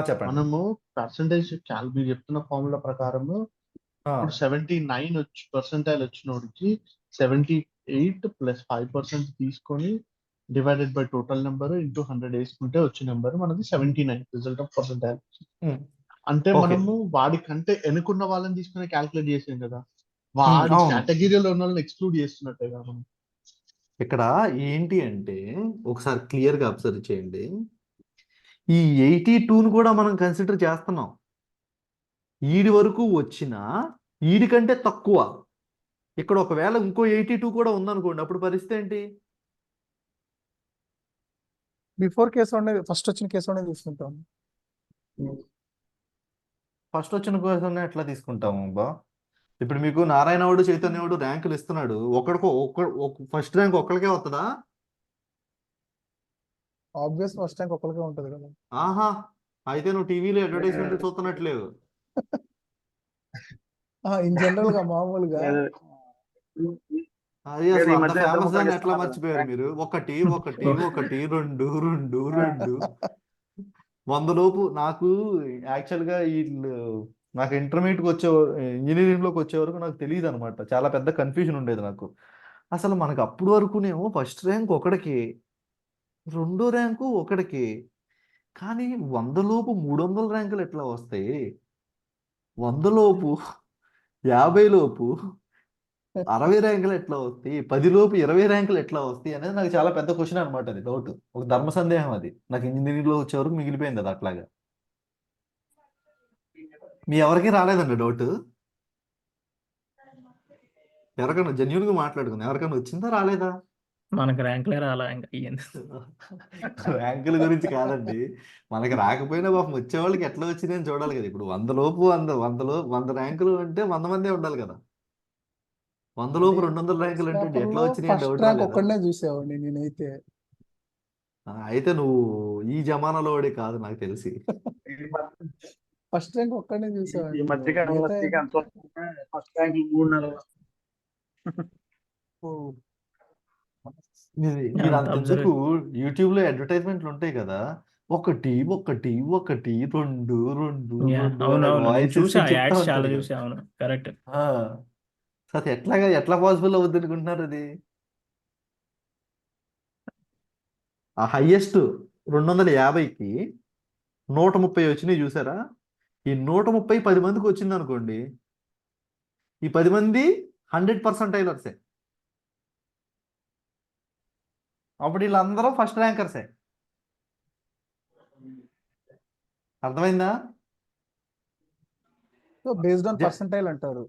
చెప్పండి. మనము పర్సంటేజ్ మీరు చెప్తున్న ఫార్ములా ప్రకారము ఇప్పుడు 79 పర్సెంటైల్ వచ్చినోడికి 78 ప్లస్ 5% తీసుకొని divided by total number into 100 వేసుకుంటే వచ్చే నెంబర్ మనది 79 రిజల్ట్ ఆఫ్ పర్సెంటైల్. అంటే Okay. మనము వాడికంటే వెనుకున్న వాళ్ళని తీసుకుని క్యాల్కులేట్ చేసాం కదా, వాడి అవును. కేటగిరీలో ఉన్న వాళ్ళని ఎక్స్క్లూడ్ చేస్తున్నట్టే కదా మనం. ఇక్కడ ఏంటి అంటే ఒకసారి క్లియర్ గా అబ్జర్వ్ చేయండి. ఈ 82ను కూడా మనం కన్సిడర్ చేస్తున్నాం. ఈడి వరకు వచ్చిన ఈడికంటే తక్కువ. ఇక్కడ ఒకవేళ ఇంకో 82 కూడా ఉందనుకోండి, అప్పుడు పరిస్థితి ఏంటి? బిఫోర్ కేసు అనేది ఫస్ట్ వచ్చిన కేసు అనేది తీసుకుంటాం. ఫస్ట్ వచ్చిన కోసం ఎట్లా తీసుకుంటాము బా? ఇప్పుడు మీకు నారాయణవుడు చైతన్యవుడు ర్యాంకులు ఇస్తున్నాడు, ఫస్ట్ ర్యాంక్ ఒక్కడికే వస్తుందా? ఆబ్వియస్ ఫస్ట్ ర్యాంక్ ఒకరికే ఉంటది కదా. ఆహా, అయితే నువ్వు టీవీలో అడ్వర్టైజ్మెంట్ చూస్తున్నట్లేవు. ఇన్ జనరల్ గా మామూలుగా అది అసలు ఈ అంత మధ్య ఫేమస్ ఇద్దరు దాన్ని ముగ్గురు ఎట్లా ఇస్తున్నారు మర్చిపోయారు కదా. మీరు? ఒకటి ఒకటి ఒకటి 2 2 2 100 లోపు. నాకు యాక్చువల్గా నాకు ఇంటర్మీడియట్కి ఇంజనీరింగ్లోకి వచ్చే వరకు నాకు తెలియదు అనమాట. చాలా పెద్ద కన్ఫ్యూజన్ ఉండేది నాకు. అసలు మనకు అప్పుడు వరకునేమో ఫస్ట్ ర్యాంక్ ఒకడికి, రెండో ర్యాంకు ఒకడికి. కానీ 100 లోపు 300 ర్యాంకులు ఎట్లా వస్తాయి? 100 లోపు 50 లోపు 60 ర్యాంకులు ఎట్లా వస్తాయి? 10 లోపు 20 ర్యాంకులు ఎట్లా వస్తాయి అనేది నాకు చాలా పెద్ద క్వశ్చన్ అనమాట. అది డౌట్, ఒక ధర్మ సందేహం. అది నాకు ఇంజనీరింగ్ లో వచ్చే వరకు మిగిలిపోయింది అది అట్లాగా. మీ ఎవరికి రాలేదండి డౌట్? ఎవరికైనా జెన్యున్ గా మాట్లాడుకుంది, ఎవరికైనా వచ్చిందా రాలేదా? మనకు ర్యాంకులే రాలా ఇంకా ఇయ్యండి. ర్యాంకుల గురించి కాదండి, మనకి రాకపోయినా పాపం వచ్చేవాళ్ళకి ఎట్లా వచ్చింది అని చూడాలి కదా. ఇప్పుడు 100 లోపు 100 ర్యాంకులు అంటే 100 మందే ఉండాలి కదా. 100 లోపు 200 ర్యాంకులు అంటే ఎట్లా వచ్చినాయి ఫస్ట్ డౌట్ ర్యాంక్ రాలేదా? ఒక్కడనే చూసేవాడిని నేనైతే. అయితే నువ్వు ఈ జమానాలో వాడే కాదు నాకు తెలిసి. ఫస్ట్ ర్యాంక్ ఒక్కడనే ఈ చూసేవాడిని. మధ్యకాలంలో మిగతా శ్రీకాంత్ ఫస్ట్ ర్యాంక్ 3 నెలలు. మీరు అంత అంతెందుకు యూట్యూబ్ లో అడ్వర్టైజ్మెంట్లు ఉంటాయి కదా, ఒకటి ఒకటి ఒకటి 2 2 అవును అవును, నేను వాయిస్ చూసా చెప్తా యాడ్స్ చాలా ఉంటారు కదా. చూసా. అవును కరెక్ట్. అది ఎట్లా పాసిబుల్ అవుద్ది అనుకుంటున్నారు? అది ఆ హైయెస్ట్ 250కి 130 వచ్చినాయి చూసారా? ఈ 130 10 మందికి వచ్చింది అనుకోండి, ఈ 10 మంది 100% టైలర్సే. అప్పుడు వీళ్ళందరూ ఫస్ట్ ర్యాంకర్సే. అర్థమైందా? బేస్డ్ ఆన్ పర్సంటైల్ అంటారు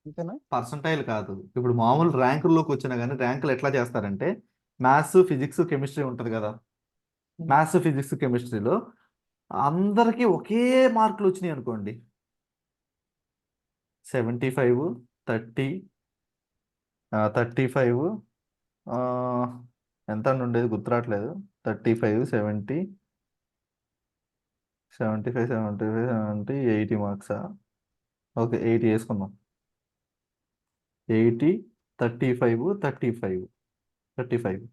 అంతేనా? పర్సంటైల్ కాదు. ఇప్పుడు మామూలు ర్యాంకుల్లోకి వచ్చినా కానీ ర్యాంకులు ఎట్లా చేస్తారంటే, మ్యాథ్స్ ఫిజిక్స్ కెమిస్ట్రీ ఉంటుంది కదా, మ్యాథ్స్ ఫిజిక్స్ కెమిస్ట్రీలో అందరికీ ఒకే మార్కులు వచ్చినాయి అనుకోండి, 75 30 35 ఎంత అని ఉండేది గుర్తురావట్లేదు. 35 70 75 75 70 80 మార్క్సా? ఓకే 80 వేసుకుందాం. 80 35 35 35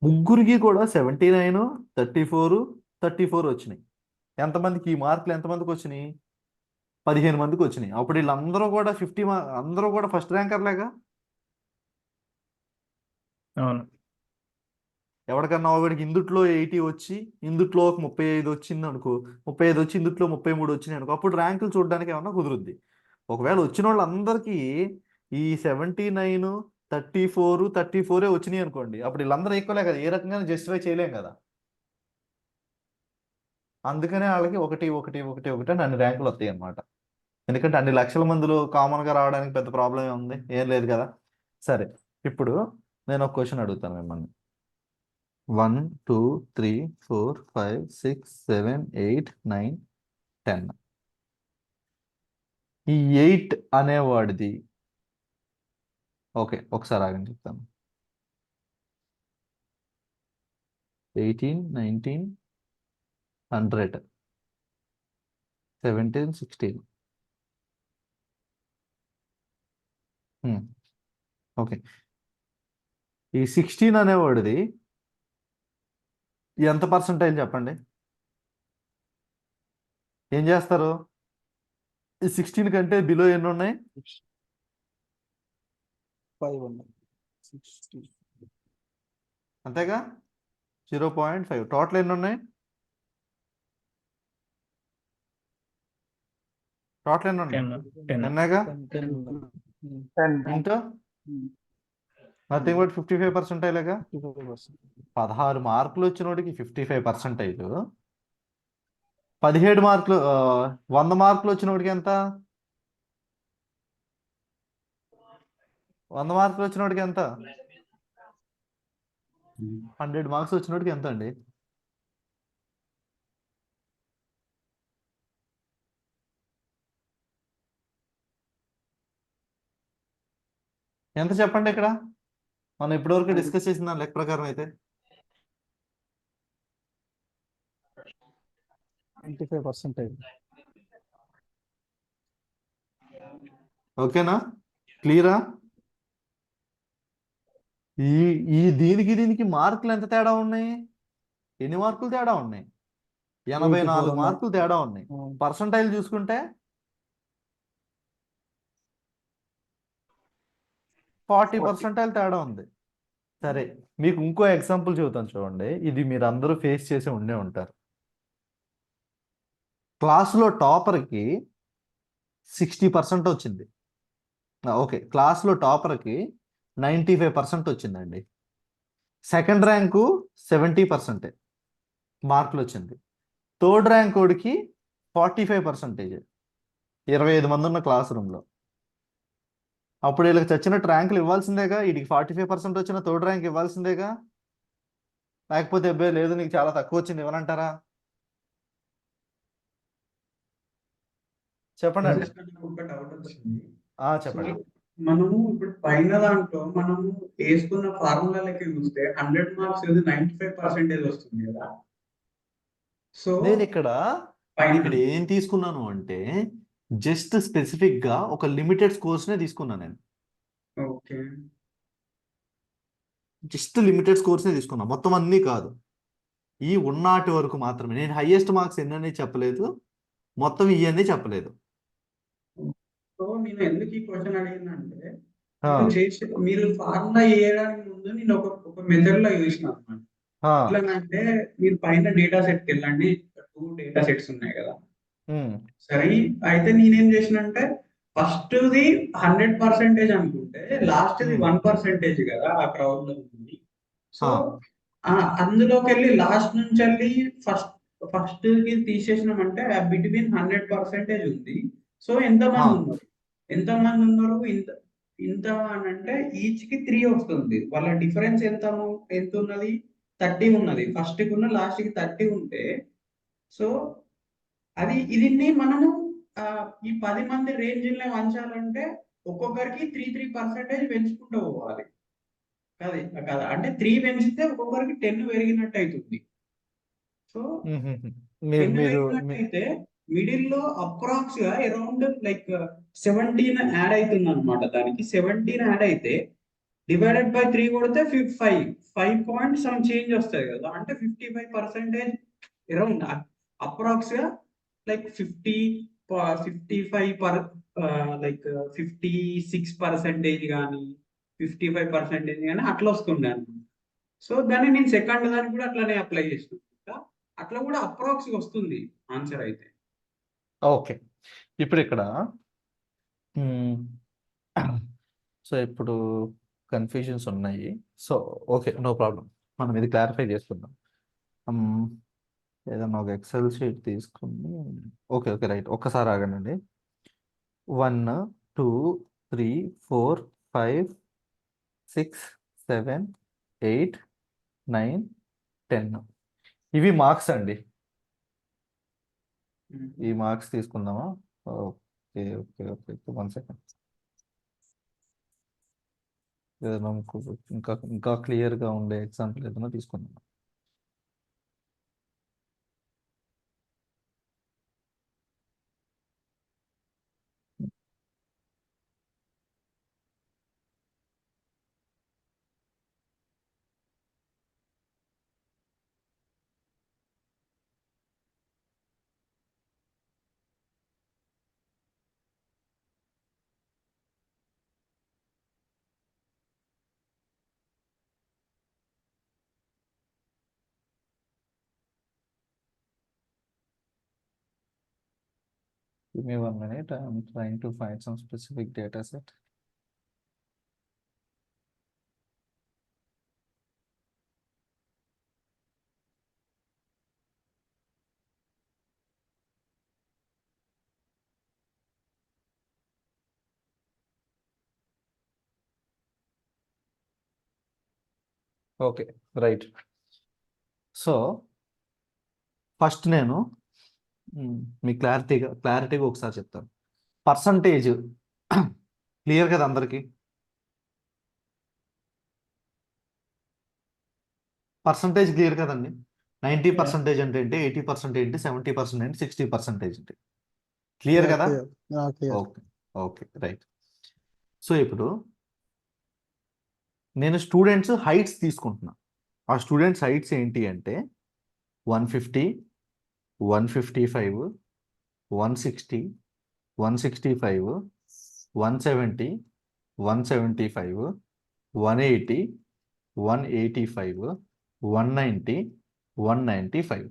ముగ్గురికి కూడా 79 34 34 వచ్చినాయి. ఎంతమందికి ఈ మార్కులు ఎంతమందికి వచ్చినాయి? 15 మందికి వచ్చినాయి. అప్పుడు వీళ్ళందరూ కూడా 50 అందరూ కూడా ఫస్ట్ ర్యాంకర్లేగా. అవును ఎవరికన్నా ఒకడికి ఇందుట్లో 80 వచ్చి ఇందుట్లో ఒక 35 వచ్చింది అనుకో, 35 వచ్చి ఇందుట్లో 33 వచ్చినాయి అనుకో, అప్పుడు ర్యాంకులు చూడడానికి ఏమన్నా కుదురుద్ది. ఒకవేళ వచ్చిన వాళ్ళందరికీ ఈ 79, 34 వచ్చినాయి అనుకోండి, అప్పుడు వీళ్ళందరూ ఈక్వలే కదా, ఏ రకంగా జస్టిఫై చేయలేం కదా. అందుకనే వాళ్ళకి 1 1 1 1 అని అన్ని ర్యాంకులు వస్తాయి అనమాట. ఎందుకంటే అన్ని లక్షల మందిలో కామన్గా రావడానికి పెద్ద ప్రాబ్లం ఏముంది, ఏం లేదు కదా. సరే, ఇప్పుడు నేను ఒక క్వశ్చన్ అడుగుతాను మిమ్మల్ని. 1 2 3 4 5 6 7 8 9 10. ఈ 8 అనేవాడిది, ఓకే ఒకసారి ఆగని చెప్తాను. 18 19 100 17 16. ఓకే, ఈ 16 అనేవాడిది ఎంత పర్సెంటేజ్ చెప్పండి? ఏం చేస్తారు? ఈ 16 కంటే బిలో ఎన్ని ఉన్నాయి? 5 ఉన్నాయి 60. అంతేగా, 0.5. టోటల్ ఎన్ని ఉన్నాయి? టోటల్ ఎన్ని ఉన్నాయి? 10. ఎన్నేగా 10 ఇంటూ నథింగ్ బట్ 55% 55%. 16 మార్కులు వచ్చినోడికి 55%. 17 మార్కులు 100 మార్కులు వచ్చినోడికి ఎంత? 100 మార్కులు వచ్చినోడికి ఎంత? 100 మార్క్స్ వచ్చినోడికి ఎంత అండి? ఎంత చెప్పండి ఇక్కడ? మనం ఇప్పటివరకు డిస్కస్ చేసిన దాని లెక్క ప్రకారం అయితే 25%. ఓకేనా, క్లియరా? ఈ ఈ దీనికి మార్కులు ఎంత తేడా ఉన్నాయి? ఎన్ని మార్కులు తేడా ఉన్నాయి? 84 మార్కులు తేడా ఉన్నాయి. పర్సంటైల్ చూసుకుంటే 40% తేడా ఉంది. సరే, మీకు ఇంకో ఎగ్జాంపుల్ చెబుతాను చూడండి. ఇది మీరు అందరూ ఫేస్ చేసి ఉండే ఉంటారు. క్లాసులో టాపర్కి 60% వచ్చింది. ఓకే, క్లాస్లో టాపర్కి 95% వచ్చిందండి. సెకండ్ ర్యాంకు 70% మార్కులు వచ్చింది. థర్డ్ ర్యాంక్ వాడికి 45%. 25 మంది ఉన్న క్లాస్ రూమ్లో. అప్పుడు వీళ్ళకి చచ్చినట్టు ర్యాంకులు ఇవ్వాల్సిందేగా. వీడికి 45% వచ్చిన థర్డ్ ర్యాంక్ ఇవ్వాల్సిందేగా. లేకపోతే అబ్బాయి లేదు నీకు చాలా తక్కువ వచ్చింది ఇవ్వనంటారా? చెప్పండి అండి. ఒక డౌట్ వచ్చింది. చెప్పండి. మనము ఇప్పుడు పైన దాంట్లో మనము వేసుకున్న ఫార్ములా లెక్క చూస్తే 100 మార్క్స్ 95% వస్తుంది కదా. సో నేను ఇక్కడ ఏం తీసుకున్నాను అంటే జస్ట్ స్పెసిఫిక్ గా ఒక లిమిటెడ్ స్కోర్స్ నే తీసుకున్నాను నేను. ఓకే, జస్ట్ లిమిటెడ్ స్కోర్స్ నే తీసుకున్నా, మొత్తం అన్నీ కాదు. ఈ ఉన్నాటి వరకు మాత్రమే. నేను హైయెస్ట్ మార్క్స్ ఎన్నని చెప్పలేదు, మొత్తం ఇవన్నీ చెప్పలేదు. సో నేను ఎందుకు ఈ క్వశ్చన్ అడిగిందంటే మీరు ఫార్ములా వేయడానికి ముందు నేను ఒక మెథడ్ లో చూసిన అనమాట. ఎట్లానంటే మీరు పైన డేటా సెట్ కి వెళ్ళండి, 2 డేటా సెట్స్ ఉన్నాయి కదా. సరే, అయితే నేనేం చేసినంటే ఫస్ట్ ది 100% అనుకుంటే లాస్ట్ ది 1% కదా ఆ క్రౌడ్ లో ఉంది. సో అందులోకి వెళ్ళి లాస్ట్ నుంచి వెళ్ళి ఫస్ట్ కి తీసేసినామంటే బిట్వీన్ 100% ఉంది. సో ఎంతమంది ఉన్నారు ఇంత అని అంటే ఈచ్ కి 3 వస్తుంది. వాళ్ళ డిఫరెన్స్ ఎంత ఉన్నది? 30 ఉన్నది. ఫస్ట్ కి ఉన్న లాస్ట్ కి 30 ఉంటే, సో ఇది మనము ఈ 10 మంది రేంజ్ లో వంచాలంటే ఒక్కొక్కరికి 3% పెంచుకుంటూ పోవాలి కదా. అంటే 3 పెంచితే ఒక్కొక్కరికి 10 పెరిగినట్టు అవుతుంది. సో 10 పెరిగినట్టయితే మిడిల్ లో అప్రాక్స్ గా అరౌండ్ లైక్ 17 యాడ్ అవుతుంది అనమాట. దానికి 17 యాడ్ అయితే డివైడెడ్ బై 3 కొడితే 5 పాయింట్ సమ్ చేంజ్ వస్తుంది కదా. అంటే 55% అరౌండ్ అప్రాక్స్ గా లైక్ 55 లైక్ 56% కానీ 55% కానీ అట్లా వస్తుండే అనమాట. సో దాన్ని నేను సెకండ్ దానికి కూడా అట్లానే అప్లై చేసిన, అట్లా కూడా అప్రాక్స్ వస్తుంది ఆన్సర్ అయితే. ఓకే, ఇప్పుడు ఇక్కడ సో ఇప్పుడు కన్ఫ్యూజన్స్ ఉన్నాయి. సో ఓకే, నో ప్రాబ్లం, మనం ఇది క్లారిఫై చేసుకుందాం. ఏదన్నా ఒక ఎక్సెల్ షీట్ తీసుకుని, ఓకే ఓకే రైట్, ఒక్కసారి ఆగండి. 1 2 3 4 5 6 7 8 9 10 ఇవి మార్క్స్ అండి. ఈ మార్క్స్ తీసుకుందామా? Okay okay okay, 1 second. ఏదైనా ఇంకా ఇంకా క్లియర్గా ఉండే ఎగ్జాంపుల్ ఏదైనా తీసుకుందాం. Give me 1 minute. I'm trying to find some specific data set. Okay right. So first నేను మీ క్లారిటీగా ఒకసారి చెప్తాను. పర్సంటేజ్ క్లియర్ కదా అందరికీ? పర్సంటేజ్ క్లియర్ కదండి? 90% అంటే ఏంటి, 80% ఏంటి, 70% ఏంటి, 60% ఏంటి? క్లియర్ కదా? Okay okay right. సో ఇప్పుడు నేను స్టూడెంట్స్ హైట్స్ తీసుకుంటున్నా. ఆ స్టూడెంట్స్ హైట్స్ ఏంటి అంటే 150, 155, 160, 165, 170, 175, 180, 185, 190, 195.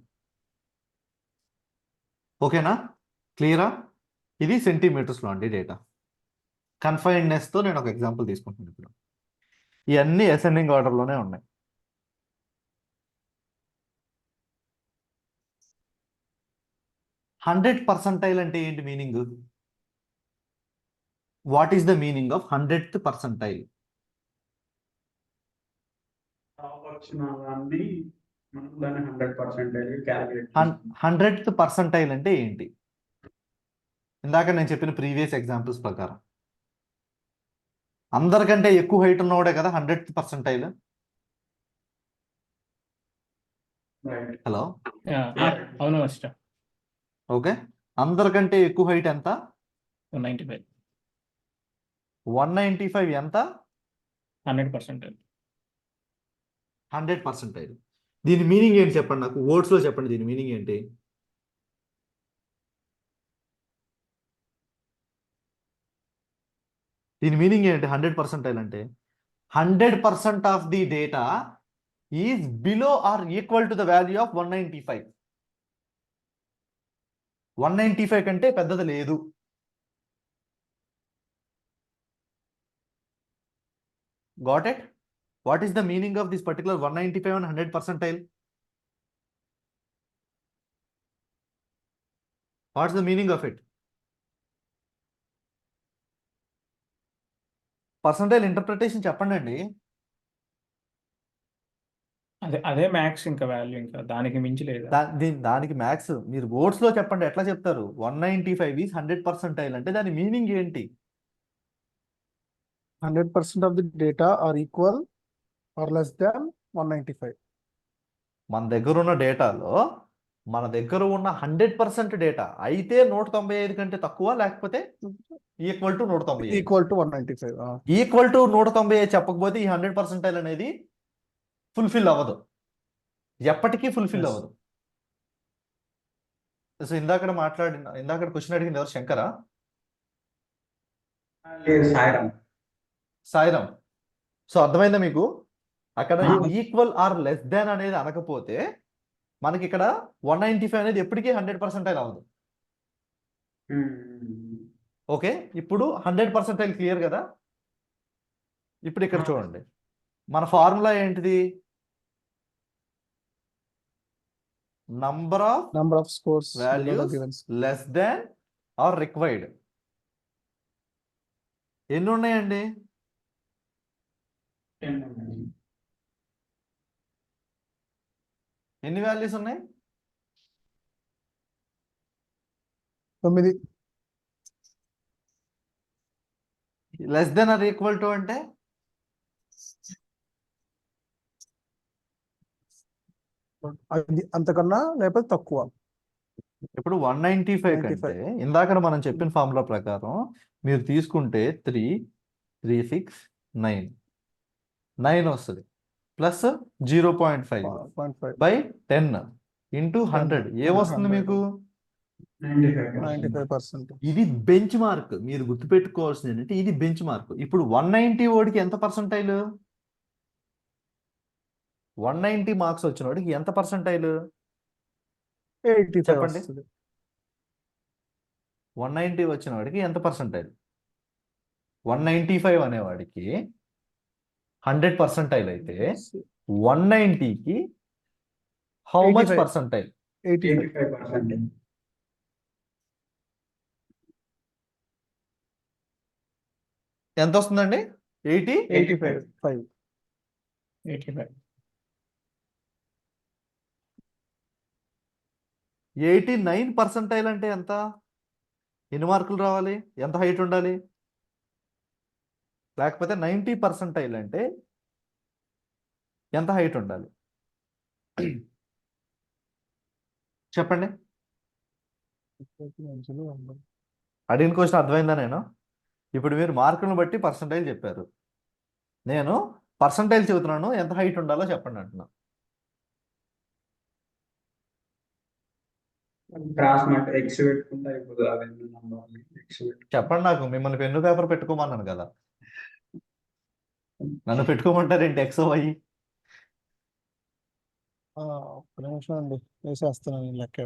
ఓకేనా? క్లియరా? ఇది సెంటీమీటర్స్లో అండి డేటా. కన్ఫైన్డ్నెస్తో నేను ఒక ఎగ్జాంపుల్ తీసుకుంటున్నాను. ఇప్పుడు ఇవన్నీ అసెండింగ్ ఆర్డర్లోనే ఉన్నాయి. హండ్రెడ్ పర్సంటైల్ అంటే ఏంటి meaning? What is the meaning of 100th percentile? వచ్చిన దాన్ని మనం దాన్ని 100% క్యాలిక్యులేట్ 100th పర్సంటైల్ అంటే ఏంటి? ఇందాక నేను చెప్పిన ప్రీవియస్ ఎగ్జాంపుల్స్ ప్రకారం అందరికంటే ఎక్కువ హైట్ ఉన్నవాడే కదా 100th పర్సంటైల్. హలో, అవును మాస్టర్. ఓకే, అందరికంటే ఎక్కువ హైట్ ఎంత? 195. 195 ఎంత? 100%. 100%. దీని మీనింగ్ ఏంటి చెప్పండి నాకు, వర్డ్స్లో చెప్పండి. దీని మీనింగ్ ఏంటి? దీని మీనింగ్ ఏంటి? 100% అంటే 100% of the data is below or equal to the value of 195. 195 కంటే పెద్దది లేదు. Got it? What is the meaning of this particular 195 and 100 percentile? What's the meaning of it? Percentile interpretation చెప్పండి అండి. అదే మ్యాక్స్, ఇంకా value ఇంకా దానికి మించి లేదా? దానికి మ్యాక్స్ మీరు వర్డ్స్ లో చెప్పండి, ఎట్లా చెప్తారు? 195 ఈజ్ 100% అంటే దాని మీనింగ్ ఏంటి? 100% of the data are equal or less than 195. మన దగ్గర ఉన్న డేటాలో మన దగ్గర ఉన్న 100% డేటా అయితే 195 కంటే తక్కువ, లేకపోతే equal to 195. Equal to 195. Equal to 195 చెప్పకపోతే ఈ 100% అనేది ఫుల్ఫిల్ అవ్వదు, ఎప్పటికీ ఫుల్ఫిల్ Yes. అవ్వదు. సో ఇందాక క్వశ్చన్ అడిగింది ఎవరు? శంకరా? సాయిరామ్. సాయిరామ్. సో అర్థమైందా మీకు? అక్కడ ఆ. ఈక్వల్ ఆర్ లెస్ దాన్ అనేది అనకపోతే మనకి ఇక్కడ 195 అనేది ఎప్పటికీ 100% అవ్వదు. ఓకే, ఇప్పుడు 100% క్లియర్ కదా. ఇప్పుడు ఇక్కడ చూడండి, మన ఫార్ములా ఏంటిది? Number of number of scores values less than or required. ఎన్ని ఉన్నాయండి? 10. ఎన్ని వాల్యూస్ ఉన్నాయి? 9. Less than or equal to అంటే అది అంతకన్నా లేకపోతే తక్కువ. ఇప్పుడు 195 కంటే ఇందాక మనం చెప్పిన ఫార్ములా ప్రకారం మీరు తీసుకుంటే 3, 3, 6, 9 9 వస్తుంది ప్లస్ 0.5 0.5 బై 10 ఇంటూ 100 ఏమొస్తుంది మీకు? 95%. ఇది బెంచ్ మార్క్. మీరు గుర్తుపెట్టుకోవాల్సింది ఏంటంటే ఇది బెంచ్ మార్క్. ఇప్పుడు 190 ఓడికి ఎంత పర్సంటైల్? 190 మార్క్స్ వచ్చిన వాడికి ఎంత పర్సంటైల్ 85 చెప్పండి. వస్తుంది. 190 వచ్చిన వాడికి ఎంత పర్సంటైల్? 195 అనేవాడికి 100% అయితే 190కి హౌ మచ్ 85. పర్సంటైల్? 85%. ఎంత వస్తుందండి? 85. 85. 89% అంటే ఎంత? ఎన్ని మార్కులు రావాలి? ఎంత హైట్ ఉండాలి? లేకపోతే 90% అంటే ఎంత హైట్ ఉండాలి చెప్పండి. అడిగిన క్వశ్చన్ అర్థమైందా? నేను ఇప్పుడు మీరు మార్కులను బట్టి పర్సంటైల్ చెప్పారు, నేను పర్సంటైల్ చెబుతున్నాను, ఎంత హైట్ ఉండాలో చెప్పండి అంటున్నా. క్రాస్ మాట ఎక్స్ పెట్టుకుంటే అయిపోతుంది. అవన్నీ నంబర్లు ఎక్స్ చెప్పండి నాకు. మిమ్మల్ని పెన్ను పేపర్ పెట్టుకోమన్నాను కదా, నన్ను పెట్టుకోమంటారేంటి? ఎక్స్ వై ఒక్క నిమిషం అండి, వేసేస్తున్నాను లెక్క.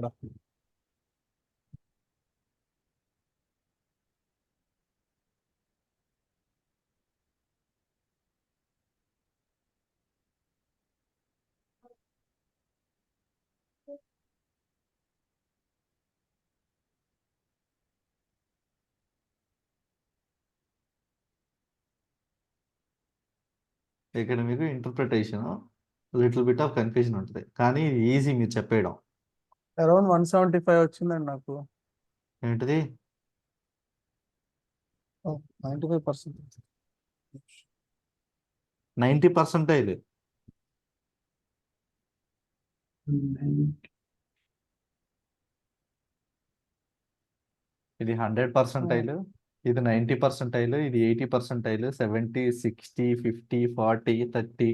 ఇక్కడ మీకు interpretation little bit of confusion ఉంటుంది, కానీ ఇది ఈజీ మీరు చెప్పేయడం. అరౌండ్ 175 వచ్చిందండి నాకు. ఏంటిది? 95%. 90%. ఇది 100%, ఇది 90%, ఇది 80%, 70, 60, 50, 40, 30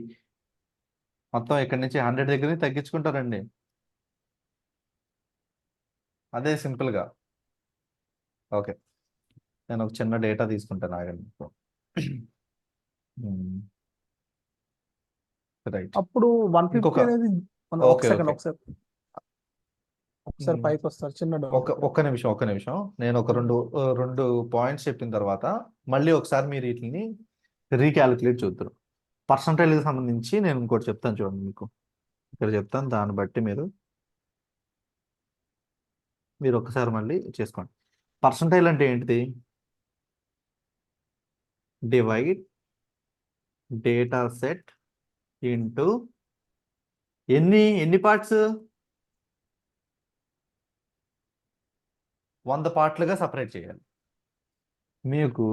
మొత్తం ఇక్కడి నుంచి 100 దగ్గర నుంచి తగ్గించుకుంటారండి. అదే సింపుల్గా. ఓకే, నేను ఒక చిన్న డేటా తీసుకుంటాను, ఆగండి. రైట్. అప్పుడు 150 అనేది ఓకే, సెకండ్ ఓకే. ఒకసారి పైకి వస్తారు. చిన్న ఒక్క నిమిషం. నేను ఒక రెండు పాయింట్స్ చెప్పిన తర్వాత మళ్ళీ ఒకసారి మీరు వీటిని రీక్యాలిక్యులేట్ చూద్దరు. పర్సంటైల్కి సంబంధించి నేను ఇంకోటి చెప్తాను చూడండి, మీకు ఇక్కడ చెప్తాను, దాన్ని బట్టి మీరు ఒకసారి మళ్ళీ చేసుకోండి. పర్సంటైల్ అంటే ఏంటిది? డివైడ్ డేటా సెట్ ఇంటూ ఎన్ని పార్ట్స్? 100 పార్ట్లుగా సపరేట్ చేయాలి. మీకు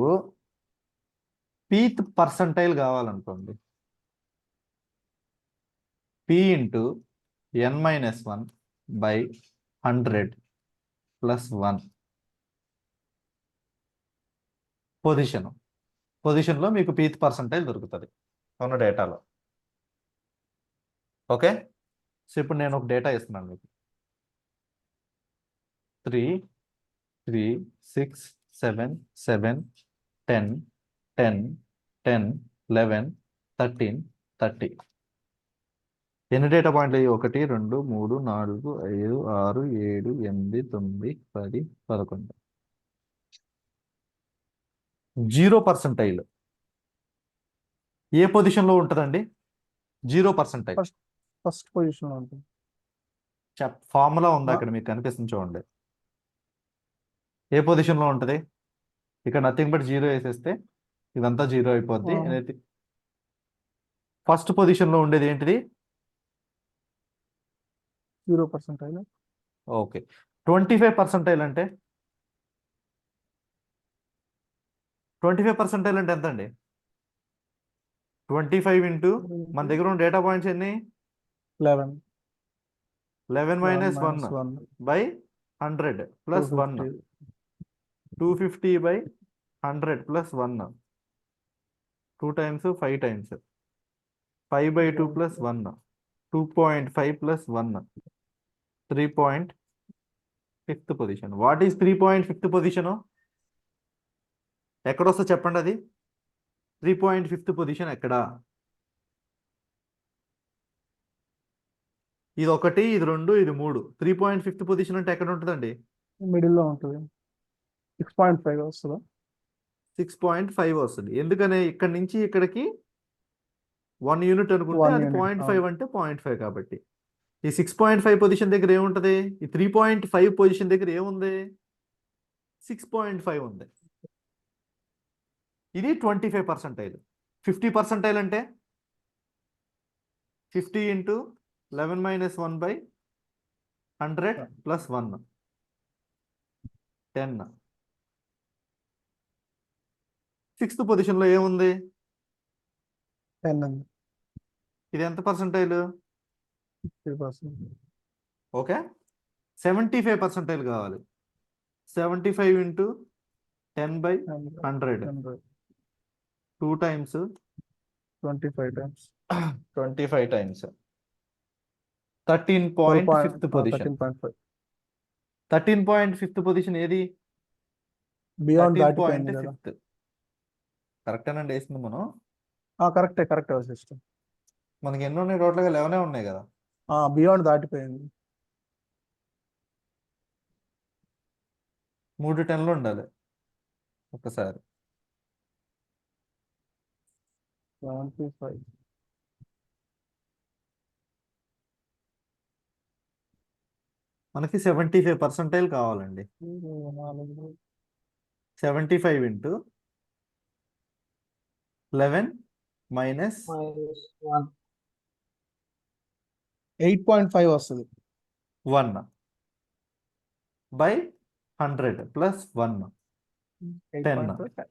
పీత్ పర్సంటైల్ కావాలనుకోండి, p into n-1 by 100 plus 1 పొజిషన్లో మీకు పీత్ పర్సంటైల్ దొరుకుతుంది ఉన్న డేటాలో. ఓకే, సో ఇప్పుడు నేను ఒక డేటా ఇస్తున్నాను మీకు. 3, 3, 6, 7, 7, 10, 10, 10, 11, 13, 30 ఎన్ని డేటా పాయింట్లు? 1 2 3 4 5 6 7 8 9 10 11. 0% ఏ పొజిషన్లో ఉంటుందండి? 0%. ఫస్ట్ పొజిషన్ లో ఉంటుంది. ఫార్ములా ఉంది అక్కడ మీకు కనిపిస్తుంది చూడండి. ఏ పొజిషన్లో ఉంటుంది? ఇక్కడ నథింగ్ బట్ 0 వేసేస్తే ఇదంతా 0 అయిపోద్ది. ఫస్ట్ పొజిషన్లో ఉండేది ఏంటిది? 0%. ఓకే. 25% అంటే 25% అంటే ఎంత అండి? 25 ఇంటూ మన దగ్గర ఉన్న డేటా పాయింట్స్ ఎన్ని? 11 11 minus 1 1 by 100 plus 1 250 by 100 plus 1 2 times 5 times 5 by 2 plus 1 2.5 plus 1 3.5th position. What is 3.5th position? ఎక్కడొస్తా చెప్పండి అది. 3.5th పొజిషన్ ఎక్కడ? ఇది 1 ఇది 2 ఇది 3. 3.5th పొజిషన్ అంటే ఎక్కడ ఉంటుందండి? మిడిల్ లో ఉంటుంది. 6.5 వస్తుందా? 6.5 వస్తుంది. ఎందుకని ఇక్కడ నుంచి ఇక్కడికి 1 యూనిట్ అనుకుంటే 1 అది unit, 0.5 అంటే 0.5 కాబట్టి ఈ 6.5 పొజిషన్ దగ్గర ఏముంటది? ఈ 3.5 పొజిషన్ దగ్గర ఏముంది? 6.5 ఉంది. ఇది 25%. 50% అంటే 50 into 11 minus 1 by 100 plus 1 10. 6th పొజిషన్లో ఏముంది? 10 ఉంది. ఇది ఎంత పర్సెంటైల్? 3%. ఓకే. 75% కావాలి. 75 into 10 by 100 2 times 25 times. 25 times 13.5th position. 13.5. 13.5th position ఏది? బియాండ్ దాటిపోయింది కదా. 13.5th. కరెక్టేనండి వేసింది మనం. Correct system. మనకి ఎన్ని ఉన్నాయి? టోటల్గా 11 ఉన్నాయి కదా. బియాండ్ దాటిపోయింది. 3 10లు ఉండాలి ఒకసారి. 75. మనకి 75% కావాలండి. 75 ఇంటూ 11 మైనస్ 8.5 వస్తుంది. 1 బై 100 ప్లస్ 1 10. 8.5.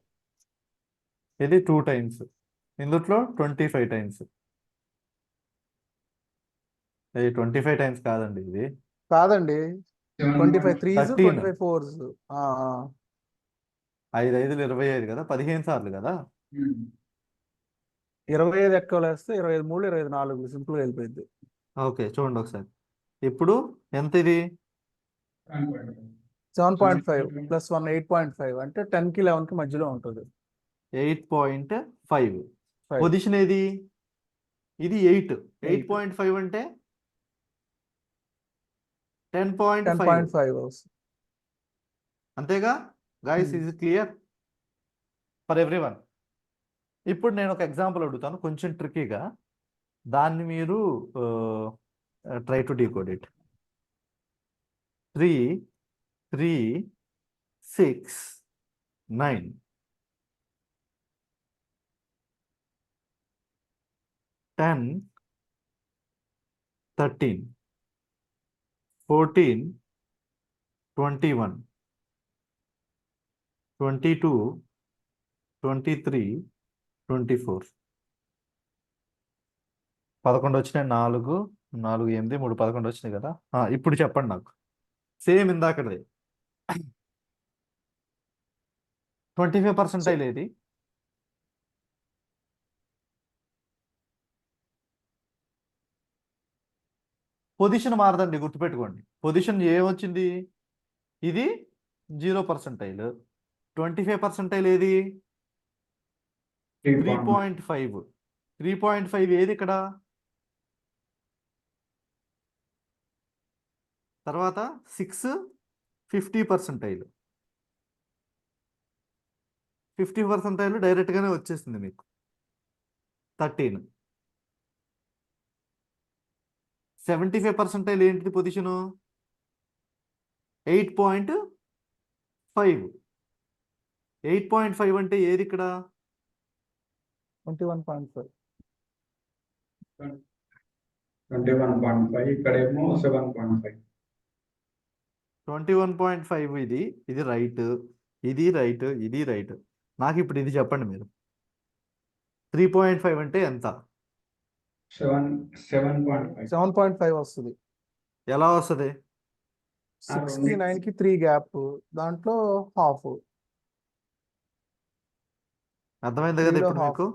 ఇది 2 టైమ్స్. ఇందులో 25 టైమ్స్. ఇది 25 టైమ్స్ కాదండి, ఇది కాదండి. 25 3s 13. 25 4s. 5 5లు 25 కదా, 15 సార్లు కదా. 25 ఎక్కువ వేస్తే 25 3 25 4 సింపుల్ గా వెళ్ళిపోయింది. ఓకే చూడండి ఒకసారి. ఇప్పుడు ఎంత ఇది? 7.5 ప్లస్ 1 8.5 అంటే 10 కి 11 కి మధ్యలో ఉంటుంది. 8.5. పొజిషన్ ఏది? ఇది 8. 8.5 అంటే 10.5. 10.5 వస్తుంది. అంతేగా guys? Is clear for everyone? ఇప్పుడు నేను ఒక ఎగ్జాంపుల్ అడుగుతాను, కొంచెం ట్రికీగా. దాన్ని మీరు ట్రై టు డీకోడ్ ఇట్. 3 3 6 9 10 13 14 21 22 23 24. 11 వచ్చినాయి. 4 4 8 3 11 వచ్చినాయి కదా. ఇప్పుడు చెప్పండి నాకు, సేమ్ ఇందాకది 25% ఏది? పొజిషన్ మారదండి, గుర్తుపెట్టుకోండి. పొజిషన్ ఏమొచ్చింది? ఇది 0%. 25% ఏది? 3.5. 3.5 ఏది ఇక్కడ? తర్వాత 6 50%. 50% డైరెక్ట్గానే వచ్చేసింది మీకు 13. 75% ఏంటిది పొజిషను 8.5. 8.5 అంటే ఏది ఇక్కడ 21.5. 21.5 ఇక్కడేమో 7.5. 21.5 ఇది రైట్, ఇది రైట్, ఇది రైట్. నాకు ఇప్పుడు ఇది చెప్పండి మీరు 3.5 అంటే ఎంత 7.5. 7.5 వస్తుంది. ఎలా వస్తుంది 6 కి 9 కి 3 గ్యాప్, దాంట్లో హాఫ్. అర్థమైంది కదా 3లో ఇప్పుడు హాఫ్. మీకు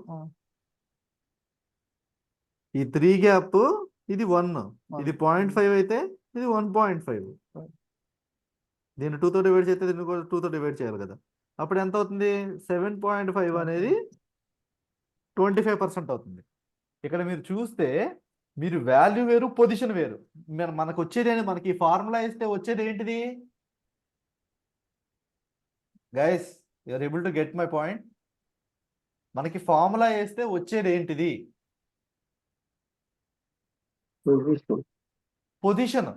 ఈ 3 గ్యాప్ ఇది 1, ఇది 0.5 అయితే ఇది 1.5. దీన్ని 2తో డివైడ్ చేస్తే దీన్ని కూడా 2తో డివైడ్ చేయాలి కదా. అప్పుడు ఎంత అవుతుంది 7.5 అనేది 25% అవుతుంది. ఇక్కడ మీరు చూస్తే మీరు వాల్యూ వేరు, పొజిషన్ వేరు. మనకు వచ్చేది మనకి ఫార్ములా ఇస్తే వచ్చేది ఏంటిది guys, you're able to get my point. మనకి ఫార్ములా వేస్తే వచ్చేది ఏంటిది position.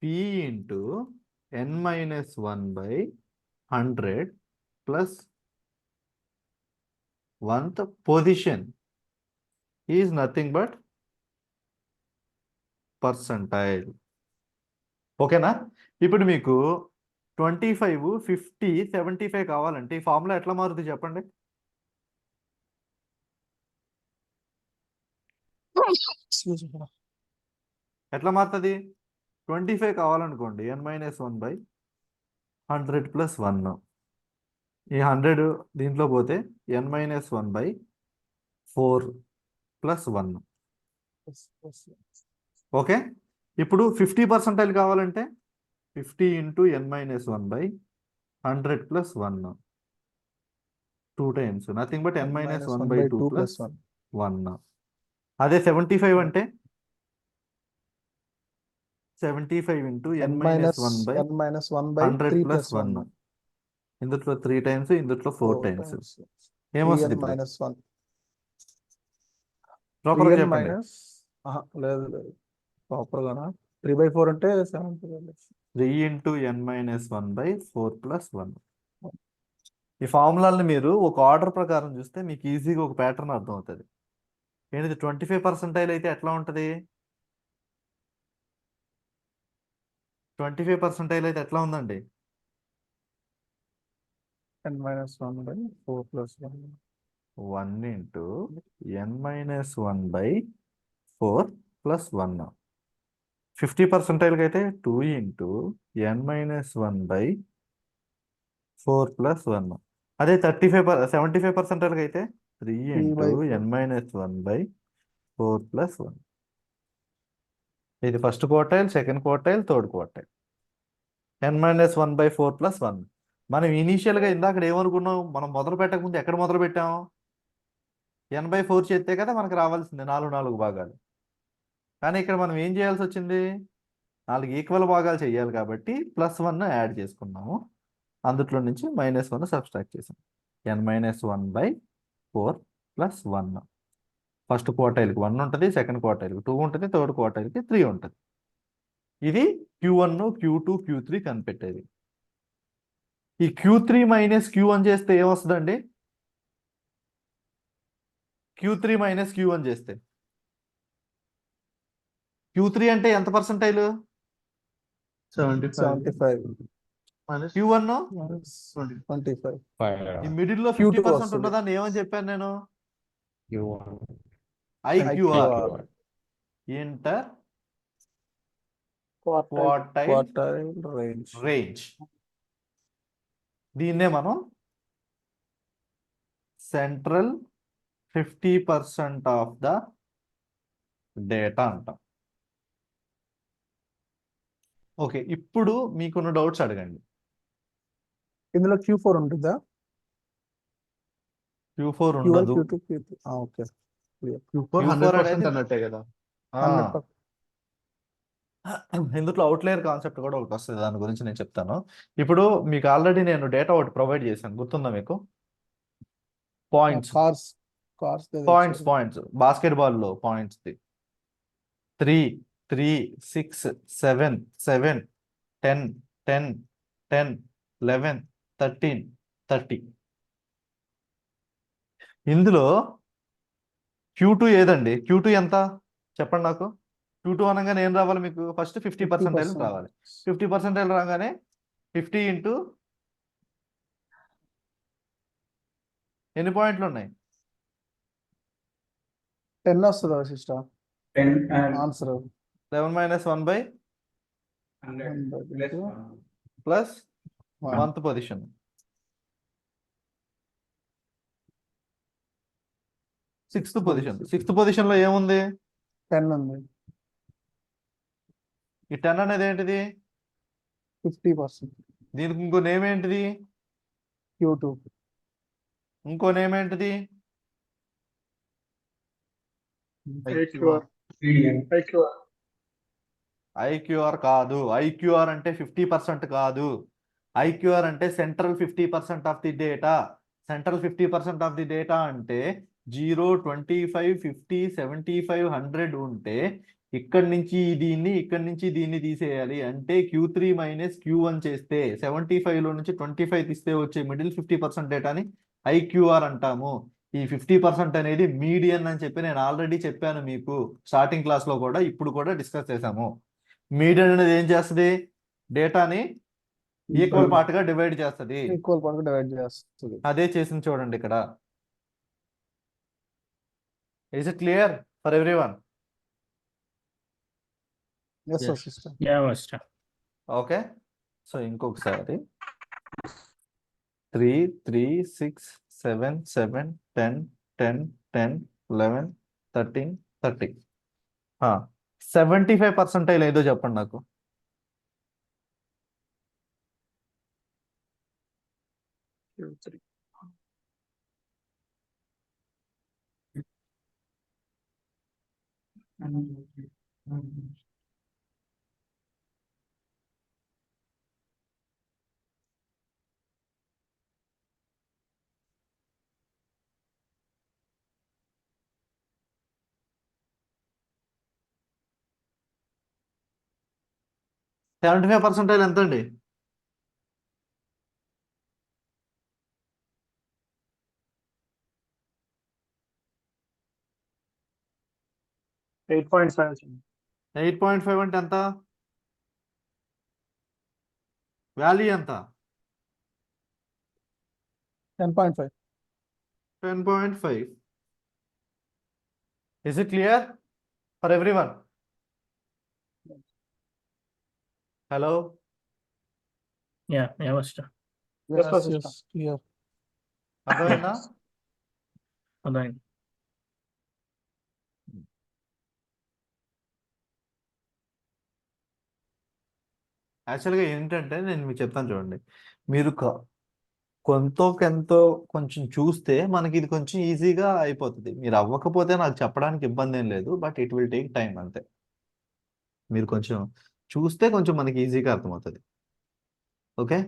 P into n-1/100 plus 1th position is nothing but percentile. ఓకేనా? ఇప్పుడు మీకు 25, 50, 75 కావాలంటే ఈ ఫార్ములా ఎట్లా మారుతుంది చెప్పండి. ఎట్లా మారుతుంది 25 కావాలనుకోండి n-1/100 plus 1. ఈ 100 దీంట్లో పోతే n-1/4 plus 1. ఓకే, ఇప్పుడు 50% కావాలంటే 50 into n-1/100 plus 1. 2 times nothing but n-1/2 plus 1. అదే 75 అంటే 75 into n-1/100 plus 1. ఇందులో 3 times, ఇందులో 4 times. ఏమొస్తుంది ఇప్పుడు ప్రాపర్ గా చెప్పండి. లేదు ప్రాపర్ గానా 3/4 అంటే 7. 3 into n-1/4 plus 1. ఈ ఫార్ములాని మీరు ఒక ఆర్డర్ ప్రకారం చూస్తే మీకు ఈజీగా ఒక ప్యాటర్న్ అర్థం అవుతుంది. ఏంటిది 25% అయితే ఎట్లా ఉంటుంది 25% అయితే ఎట్లా ఉందండి n-1/4 plus 1. 1 into n-1/4 plus 1. 50% అయితే 2 into n-1/4 plus 1. అదే 75% అయితే 3 into 3/4. n-1/4 plus 1. ఇది first quartile, second quartile, third quartile. n-1/4 plus 1. మనం ఇనీషియల్గా ఇందాక ఏమనుకున్నాం, మనం మొదలు పెట్టక ముందు ఎక్కడ మొదలు పెట్టాం n/4 చేస్తే కదా మనకు రావాల్సింది 4 భాగాలు. కానీ ఇక్కడ మనం ఏం చేయాల్సి వచ్చింది 4 ఈక్వల్ భాగాలు చేయాలి కాబట్టి +1 యాడ్ చేసుకున్నాము. అందులో నుంచి -1 సబ్స్ట్రాక్ట్ చేసాం. n-1/4 plus 1. ఫస్ట్ క్వార్టైల్కి 1 ఉంటుంది, సెకండ్ క్వార్టైల్కి 2 ఉంటుంది, థర్డ్ క్వార్టైల్కి 3 ఉంటుంది. ఇది Q1, Q2, Q3 కనిపెట్టేది. ఈ Q3 మైనస్ Q1 చేస్తే ఏమొస్తుందండి Q3 మైనస్ Q1 చేస్తే Q3 అంటే ఎంత పర్సెంటైల్ 75 minus Q1 25. ఈ మిడిల్ లో Q2 50% వస్తుంది. ఉన్నదాన్ని ఏమని చెప్పాను నేను Q1. IQR IQR. Inter Quartile quartile range. Range. దీన్నే మనం సెంట్రల్ 50% ఆఫ్ ద డేటా అంటాం. ఓకే, ఇప్పుడు మీకున్న డౌట్స్ అడగండి. ఇందులో Q4 ఉంటుందా? Q4 Q1, ఉండదు. Q2, Q3. Okay. Q4 Q4 100% అనేది అన్నట్టే కదా. 100%. ఇందులో అవుట్లేయర్ కాన్సెప్ట్ కూడా ఒకటి వస్తుంది, దాని గురించి నేను చెప్తాను. ఇప్పుడు మీకు ఆల్రెడీ నేను డేటా ఒకటి ప్రొవైడ్ చేశాను, గుర్తుందా మీకు? పాయింట్స్ కార్స్ పాయింట్స్ పాయింట్స్ బాస్కెట్బాల్లో పాయింట్స్ 3 3 6 7 7 10 10 10 11 13 30. ఇందులో Q2 ఏదండి? Q2 ఎంత చెప్పండి నాకు. Q2 అనగానే ఏం రావాలి మీకు? ఫస్ట్ 50% రావాలి. 50% రాగానే 50 ఇంటూ ఎన్ని పాయింట్లు ఉన్నాయి? 10 వస్తుంది sister 10 answer. 11 - 1 by 100 plus One. 1th position. Sixth పొజిషన్లో ఏముంది? 10 ఉంది. ఈ 10 అనేది ఏంటిది? 50%. దీనికి ఇంకో నేమ్ ఏంటిది? Q2. ఇంకో నేమ్ ఏంటిది? IQR కాదు. IQR అంటే 50% కాదు. IQR అంటే central 50% of the data. Central 50% of the data అంటే 0, 25, 50, 75, 100 ఉంటే ఇక్కడి నుంచి దీన్ని తీసేయాలి. అంటే Q3 - Q1 చేస్తే 75లో నుంచి 25 తీస్తే వచ్చే మిడిల్ 50% డేటాని IQR అంటాము. ఈ 50% అనేది మీడియన్ అని చెప్పి నేను ఆల్రెడీ చెప్పాను మీకు స్టార్టింగ్ క్లాస్లో కూడా, ఇప్పుడు కూడా డిస్కస్ చేసాము. మీడియన్ అనేది ఏం చేస్తుంది? డేటాని ఈక్వల్ పార్ట్ గా డివైడ్ చేస్తుంది. ఈక్వల్ పార్ట్ డివైడ్ చేస్తుంది. అదే చేసింది చూడండి ఇక్కడ. Is it clear for everyone? Yes Yes. Sister. Yeah master. Okay, so ఇంకొకసారి 3 3 6 7 7 10 10 10 11 13 30. 75% ఏదో చెప్పండి నాకు. 75% ఎంత అండి? 8.5. 8.5 అంటే ఎంత? వాల్యూ ఎంత? 10.5. 10.5. Is it clear for everyone? Hello? Yeah master. Yes, sir, Yes, sister. yes, clear. అర్థమైందా? అర్థమైంది. యాక్చువల్గా ఏంటంటే నేను మీకు చెప్తాను చూడండి. మీరు కొంచెం చూస్తే మనకి ఇది కొంచెం ఈజీగా అయిపోతుంది. మీరు అవ్వకపోతే నాకు చెప్పడానికి ఇబ్బంది ఏం లేదు, but it will take time అంతే. మీరు కొంచెం చూస్తే కొంచెం మనకి ఈజీగా అర్థమవుతుంది. ఓకే,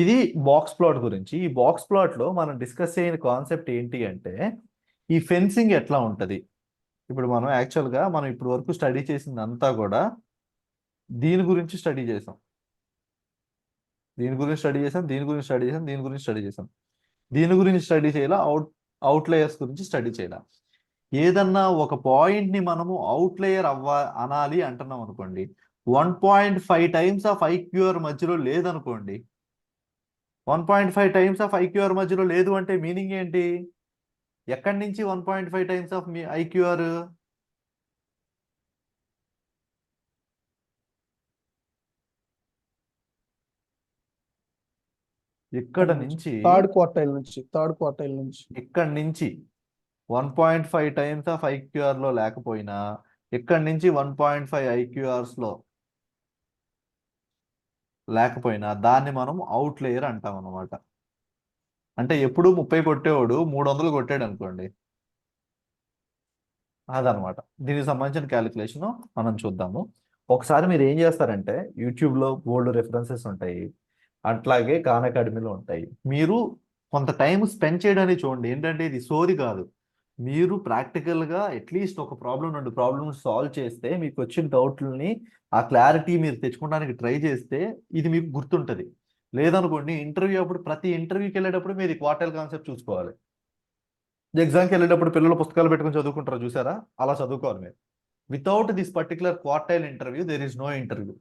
ఇది బాక్స్ ప్లాట్ గురించి. ఈ బాక్స్ ప్లాట్లో మనం డిస్కస్ చేయని కాన్సెప్ట్ ఏంటి అంటే ఈ ఫెన్సింగ్ ఎట్లా ఉంటుంది. ఇప్పుడు మనం యాక్చువల్గా మనం ఇప్పుడు వరకు స్టడీ చేసింది అంతా కూడా దీని గురించి స్టడీ చేసాం. దీని గురించి స్టడీ చేయాలా, అవుట్లేయర్స్ గురించి స్టడీ చేయాలా. ఏదన్నా ఒక పాయింట్ని మనము అవుట్లేయర్ అనాలి అంటున్నాం అనుకోండి, 1.5 టైమ్స్ ఆఫ్ IQR మధ్యలో లేదనుకోండి. 1.5 టైమ్స్ ఆఫ్ IQR మధ్యలో లేదు అంటే మీనింగ్ ఏంటి? ఎక్కడి నుంచి 1.5 టైమ్స్ ఆఫ్ మీ IQR? ఇక్కడ నుంచి థర్డ్ క్వార్టైల్ నుంచి ఇక్కడ నుంచి 1.5 టైమ్స్ ఆఫ్ IQR లో లేకపోయినా ఇక్కడ నుంచి 1.5 IQRs లో లేకపోయినా దాన్ని మనం అవుట్లేయర్ అంటాం అన్నమాట. అంటే ఎప్పుడు 30 కొట్టేవాడు 300 కొట్టాడు అనుకోండి, అదనమాట. దీనికి సంబంధించిన క్యాలిక్యులేషన్ మనం చూద్దాము. ఒకసారి మీరు ఏం చేస్తారంటే యూట్యూబ్లో బోల్డ్ రెఫరెన్సెస్ ఉంటాయి, అట్లాగే ఖాన్ అకాడమీలో ఉంటాయి. మీరు కొంత టైం స్పెండ్ చేయడానికి చూడండి. ఏంటంటే ఇది సోది కాదు. మీరు ప్రాక్టికల్గా అట్లీస్ట్ ఒక ప్రాబ్లం 2 ప్రాబ్లమ్స్ సాల్వ్ చేస్తే మీకు వచ్చిన డౌట్లని ఆ క్లారిటీ మీరు తెచ్చుకోవడానికి ట్రై చేస్తే ఇది మీకు గుర్తుంటుంది. లేదనుకోండి ఇంటర్వ్యూ అప్పుడు ప్రతి ఇంటర్వ్యూకి వెళ్ళేటప్పుడు మీరు క్వార్టైల్ కాన్సెప్ట్ చూసుకోవాలి. ఎగ్జామ్కి వెళ్ళేటప్పుడు పిల్లలు పుస్తకాలు పెట్టుకొని చదువుకుంటారు చూసారా, అలా చదువుకోవాలి మీరు. Without this particular quartile interview there is no interview.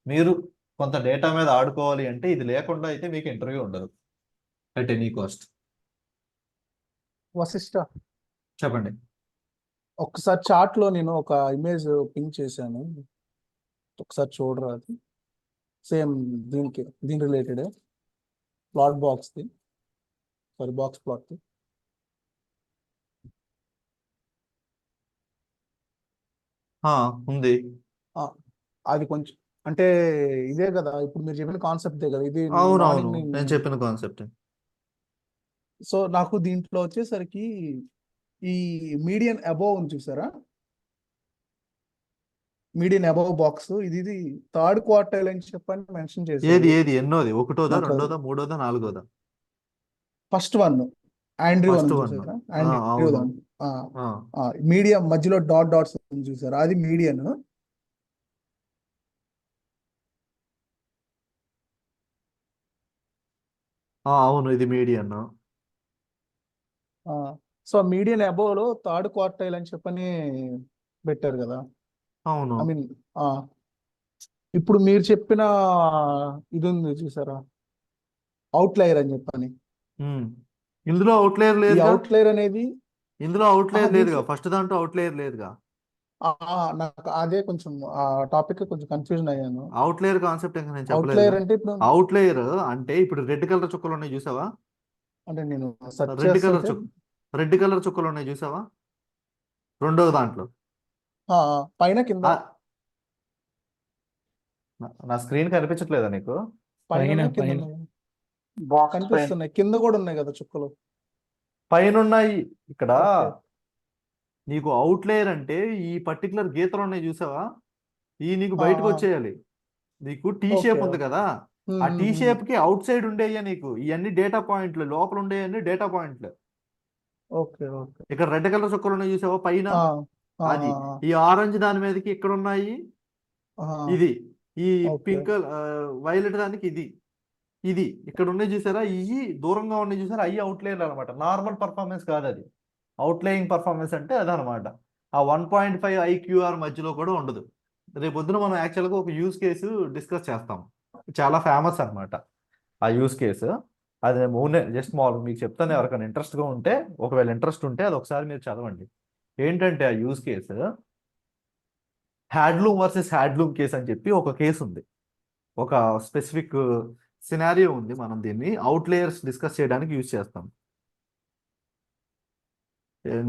మీరు కొంత డేటా మీద ఆడుకోవాలి అంటే ఇది లేకుండా అయితే మీకు ఇంటర్వ్యూ ఉండదు అట్ ఎనీ కాస్ట్. వశిష్ట, చెప్పండి. ఒకసారి చాట్ లో నేను ఒక ఇమేజ్ పింక్ చేశాను, ఒకసారి చూడరా. అది సేమ్ దీని related plot box the, sorry box plot the. ఉంది. అది కొంచెం అంటే ఇదే కదా ఇప్పుడు మీరు చెప్పిన కాన్సెప్టే కదా ఇది. అవునవును, మార్నింగ్ నేను చెప్పిన కాన్సెప్ట్. సో నాకు దీంట్లో వచ్చేసరికి ఈ మీడియన్ అబోవ్ ఉంది చూసారా, మీడియన్ అబోవ్ బాక్స్ ఇది థర్డ్ క్వార్టైల్ అని చెప్పని మెన్షన్ ఏది చేశారు. ఎన్నోది? ఒకటోదా, నాకు రెండోదా, మూడోదా, నాలుగోదా? ఫస్ట్ వన్ ఆండ్రూ ఫస్ట్ అని వన్. చూసారా, అవును. మీడియం మధ్యలో డాట్స్ చూసారా, అది మీడియన్. అవును, ఇది మీడియన్. సో మీడియన్ అబోవ్ లో థర్డ్ క్వార్టైల్ అని చెప్పని పెట్టారు కదా. అవును. ఐ మీన్ ఇప్పుడు మీరు చెప్పిన ఇది ఉంది చూసారా, అవుట్లయర్ అని చెప్పని. ఇందులో అవుట్లేయర్ ఈ లేదుగా. అవుట్లయర్ అనేది ఇందులో అవుట్లేయర్ లేదుగా. దీంట్లో ఫస్ట్ దాంట్లో అవుట్లేయర్ లేదుగా. నాకు అదే కొంచెం ఆ టాపిక్ కొంచెం కన్ఫ్యూజన్ అయ్యాను. అవుట్లేయర్ కాన్సెప్ట్ ఇంకా నేను చెప్పలేదుగా. అవుట్లయర్ అంటే ఇప్పుడు అవుట్లేయర్ అంటే ఇప్పుడు రెడ్ కలర్ చుక్కలు ఉన్నాయి చూసావా? అంటే నేను సెర్చ్ రెడ్ కలర్ చేస్తుంటే రెడ్ కలర్ చుక్కలు ఉన్నాయి చూసావా రెండో దాంట్లో? పైన కింద ఆ, నా స్క్రీన్ కనిపించట్లేదా నీకు? పైన పైన ఉన్నాయి, కింద పైన ఉన్నాయి, బాక్స్ పైన కనిపిస్తున్నాయి, కింద కూడా ఉన్నాయి కదా చుక్కలు. పైన ఉన్నాయి. ఇక్కడ ఓకే. నీకు అవుట్లేయర్ అంటే ఈ పర్టికులర్ గీతలు ఉన్నాయి చూసావా, ఈ నీకు ఆ, బయటకు ఆ, వచ్చేయాలి. నీకు టీ ఓకే. షేప్ ఉంది కదా, ఆ టీ ఓకే. షేప్ కి అవుట్ సైడ్ ఉండేయ్యా నీకు ఇవన్నీ డేటా పాయింట్లు, లోపల ఉండేవన్నీ డేటా పాయింట్లు. ఓకే. ఓకే. ఇక్కడ రెడ్ కలర్ చుక్కలు ఉన్నాయి చూసావా పైన, ఆ, ఆ, అది. ఈ ఆరెంజ్ దాని మీదకి ఇక్కడ ఉన్నాయి, ఆ, ఇది. ఈ ఓకే. పింక్ వైలెట్ దానికి ఇది. ఇది ఇక్కడ ఉన్నాయి చూసారా, ఇవి దూరంగా ఉన్నాయి చూసారా, అవి అవుట్లేయర్లు అనమాట. నార్మల్ పర్ఫార్మెన్స్ కాదు అది. అవుట్లేయింగ్ పర్ఫార్మెన్స్ అంటే అదనమాట. ఆ 1.5 ఐక్యూఆర్ మధ్యలో కూడా ఉండదు. రేపు పొద్దున మనం యాక్చువల్గా ఒక యూస్ కేసు డిస్కస్ చేస్తాం, చాలా ఫేమస్ అన్నమాట ఆ యూస్ కేసు. అది జస్ట్ మామూలు మీకు చెప్తాను, ఎవరికైనా ఇంట్రెస్ట్గా ఉంటే, ఒకవేళ ఇంట్రెస్ట్ ఉంటే అది ఒకసారి మీరు చదవండి. ఏంటంటే ఆ use case handloom versus handloom case అని చెప్పి ఒక కేసు ఉంది. ఒక స్పెసిఫిక్ సినారియో ఉంది. మనం దీన్ని అవుట్లేయర్స్ డిస్కస్ చేయడానికి యూజ్ చేస్తాం.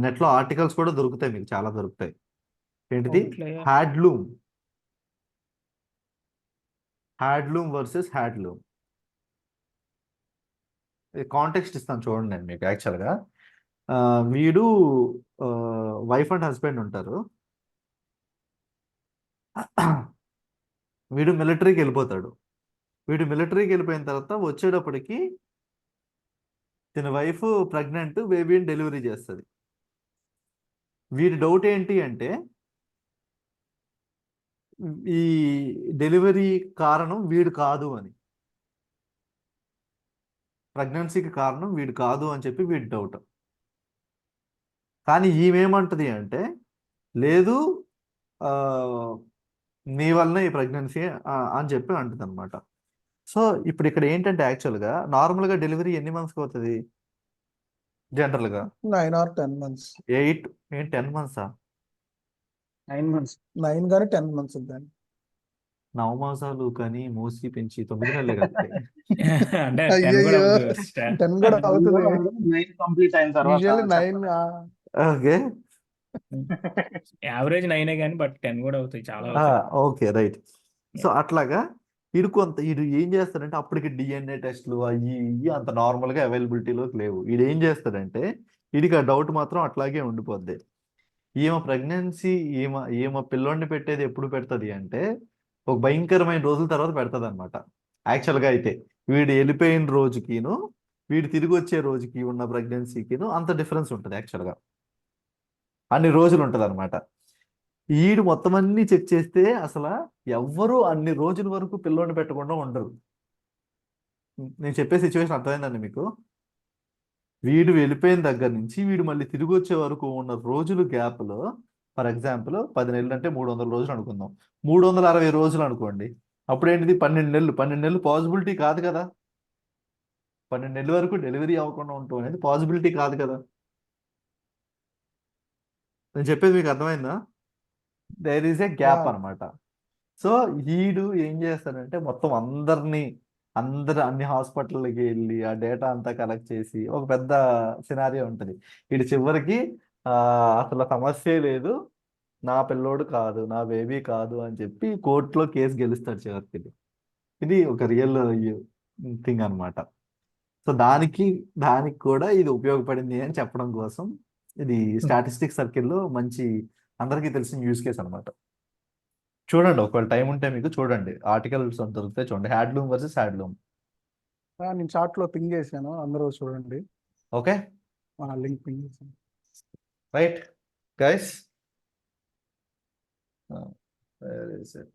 నెట్లో ఆర్టికల్స్ కూడా దొరుకుతాయి, మీకు చాలా దొరుకుతాయి. ఏంటిది? Outlier. Handloom versus handloom. Context ఇస్తాను చూడండి నేను మీకు. యాక్చువల్గా వీడు వైఫ్ అండ్ హస్బెండ్ ఉంటారు. వీడు మిలిటరీకి వెళ్ళిపోతాడు. వీడు మిలిటరీకి వెళ్ళిపోయిన తర్వాత వచ్చేటప్పటికి తన వైఫ్ ప్రెగ్నెంట్, బేబీని డెలివరీ చేస్తుంది. వీడి డౌట్ ఏంటి అంటే ఈ డెలివరీ కారణం వీడు కాదు అని, ప్రెగ్నెన్సీకి కారణం వీడు కాదు అని చెప్పి వీడి డౌట్. కానీ ఈమెమంటది అంటే లేదు, నీ వల్లనే ఈ ప్రెగ్నెన్సీ అని చెప్పి అంటుంది అనమాట. సో ఇప్పుడు ఇక్కడ ఏంటంటే యాక్చువల్గా నార్మల్గా డెలివరీ ఎన్ని మంత్స్కి అవుతుంది జనరల్గా? 9 or 10 months. 10 months? 9 months. 9 కానీ 10 months దాన్ని. నవమాసాలు కానీ మోసి పెంచి 9 నెలలే కలుగుతాయి. అంటే 10 కూడా అయ్యయ్యో, అవుతుంది. 10 కూడా అవుతుంది. 9 కంప్లీట్ అయిన తర్వాత యూజువల్లీ 9. ఓకే. యావరేజ్ 9 కానీ బట్ 10 కూడా అవుతాయి, చాలా అవుతాయి. Okay, right. సో అట్లాగా వీడు ఏం చేస్తాడంటే అప్పటికి డిఎన్ఏ టెస్ట్లు అయ్యి ఇవి అంత నార్మల్గా అవైలబిలిటీలోకి లేవు. వీడు ఏం చేస్తాడంటే వీడికి ఆ డౌట్ మాత్రం అట్లాగే ఉండిపోద్ది. ఈమె ప్రెగ్నెన్సీ ఈమె పిల్లోడిని పెట్టేది ఎప్పుడు పెడుతుంది అంటే ఒక భయంకరమైన రోజుల తర్వాత పెడుతుంది అనమాట. యాక్చువల్గా అయితే వీడు వెళ్ళిపోయిన రోజుకిను వీడు తిరిగి వచ్చే రోజుకి ఉన్న ప్రెగ్నెన్సీకిను అంత డిఫరెన్స్ ఉంటుంది యాక్చువల్గా. అన్ని రోజులు ఉంటుంది అనమాట. ఈడు మొత్తం అన్ని చెక్ చేస్తే అసలు ఎవ్వరూ అన్ని రోజుల వరకు పిల్లోడిని పెట్టకుండా ఉండరు. నేను చెప్పే సిచ్యువేషన్ అర్థమైందండి మీకు? వీడు వెళ్ళిపోయిన దగ్గర నుంచి వీడు మళ్ళీ తిరిగి వచ్చే వరకు ఉన్న రోజులు గ్యాప్లో, ఫర్ ఎగ్జాంపుల్ 10 నెలలు అంటే 300 రోజులు అనుకుందాం, 360 రోజులు అనుకోండి. అప్పుడు ఏంటిది 12 నెలలు. 12 నెలలు పాసిబిలిటీ కాదు కదా. 12 నెలల వరకు డెలివరీ అవ్వకుండా ఉండటం అనేది పాసిబిలిటీ కాదు కదా. నేను చెప్పేది మీకు అర్థమైందా? There is a gap Yeah. అనమాట. సో ఈడు ఏం చేస్తాడంటే మొత్తం అన్ని హాస్పిటల్కి వెళ్ళి ఆ డేటా అంతా కలెక్ట్ చేసి ఒక పెద్ద సినారియో ఉంటుంది. వీడు చివరికి అసలు సమస్యే లేదు, నా పిల్లోడు కాదు, నా బేబీ కాదు అని చెప్పి కోర్టులో కేసు గెలుస్తాడు చివరికి. ఇది ఒక రియల్ థింగ్ అనమాట. సో దానికి కూడా ఇది ఉపయోగపడింది అని చెప్పడం కోసం ఇది స్టాటిస్టిక్స్ సర్కిల్లో మంచి అందరికీ తెలిసిన యూజ్ కేస్ అనమాట. చూడండి, ఒకవేళ టైం ఉంటే మీకు చూడండి, ఆర్టికల్స్ దొరికితే చూడండి, హ్యాడ్లూమ్ వర్సెస్ హ్యాడ్లూమ్. నేను చాట్లో పింగ్ చేశాను, అందరూ చూడండి. ఓకే, లింక్ పింగ్ చేశాను. Right guys, where is it?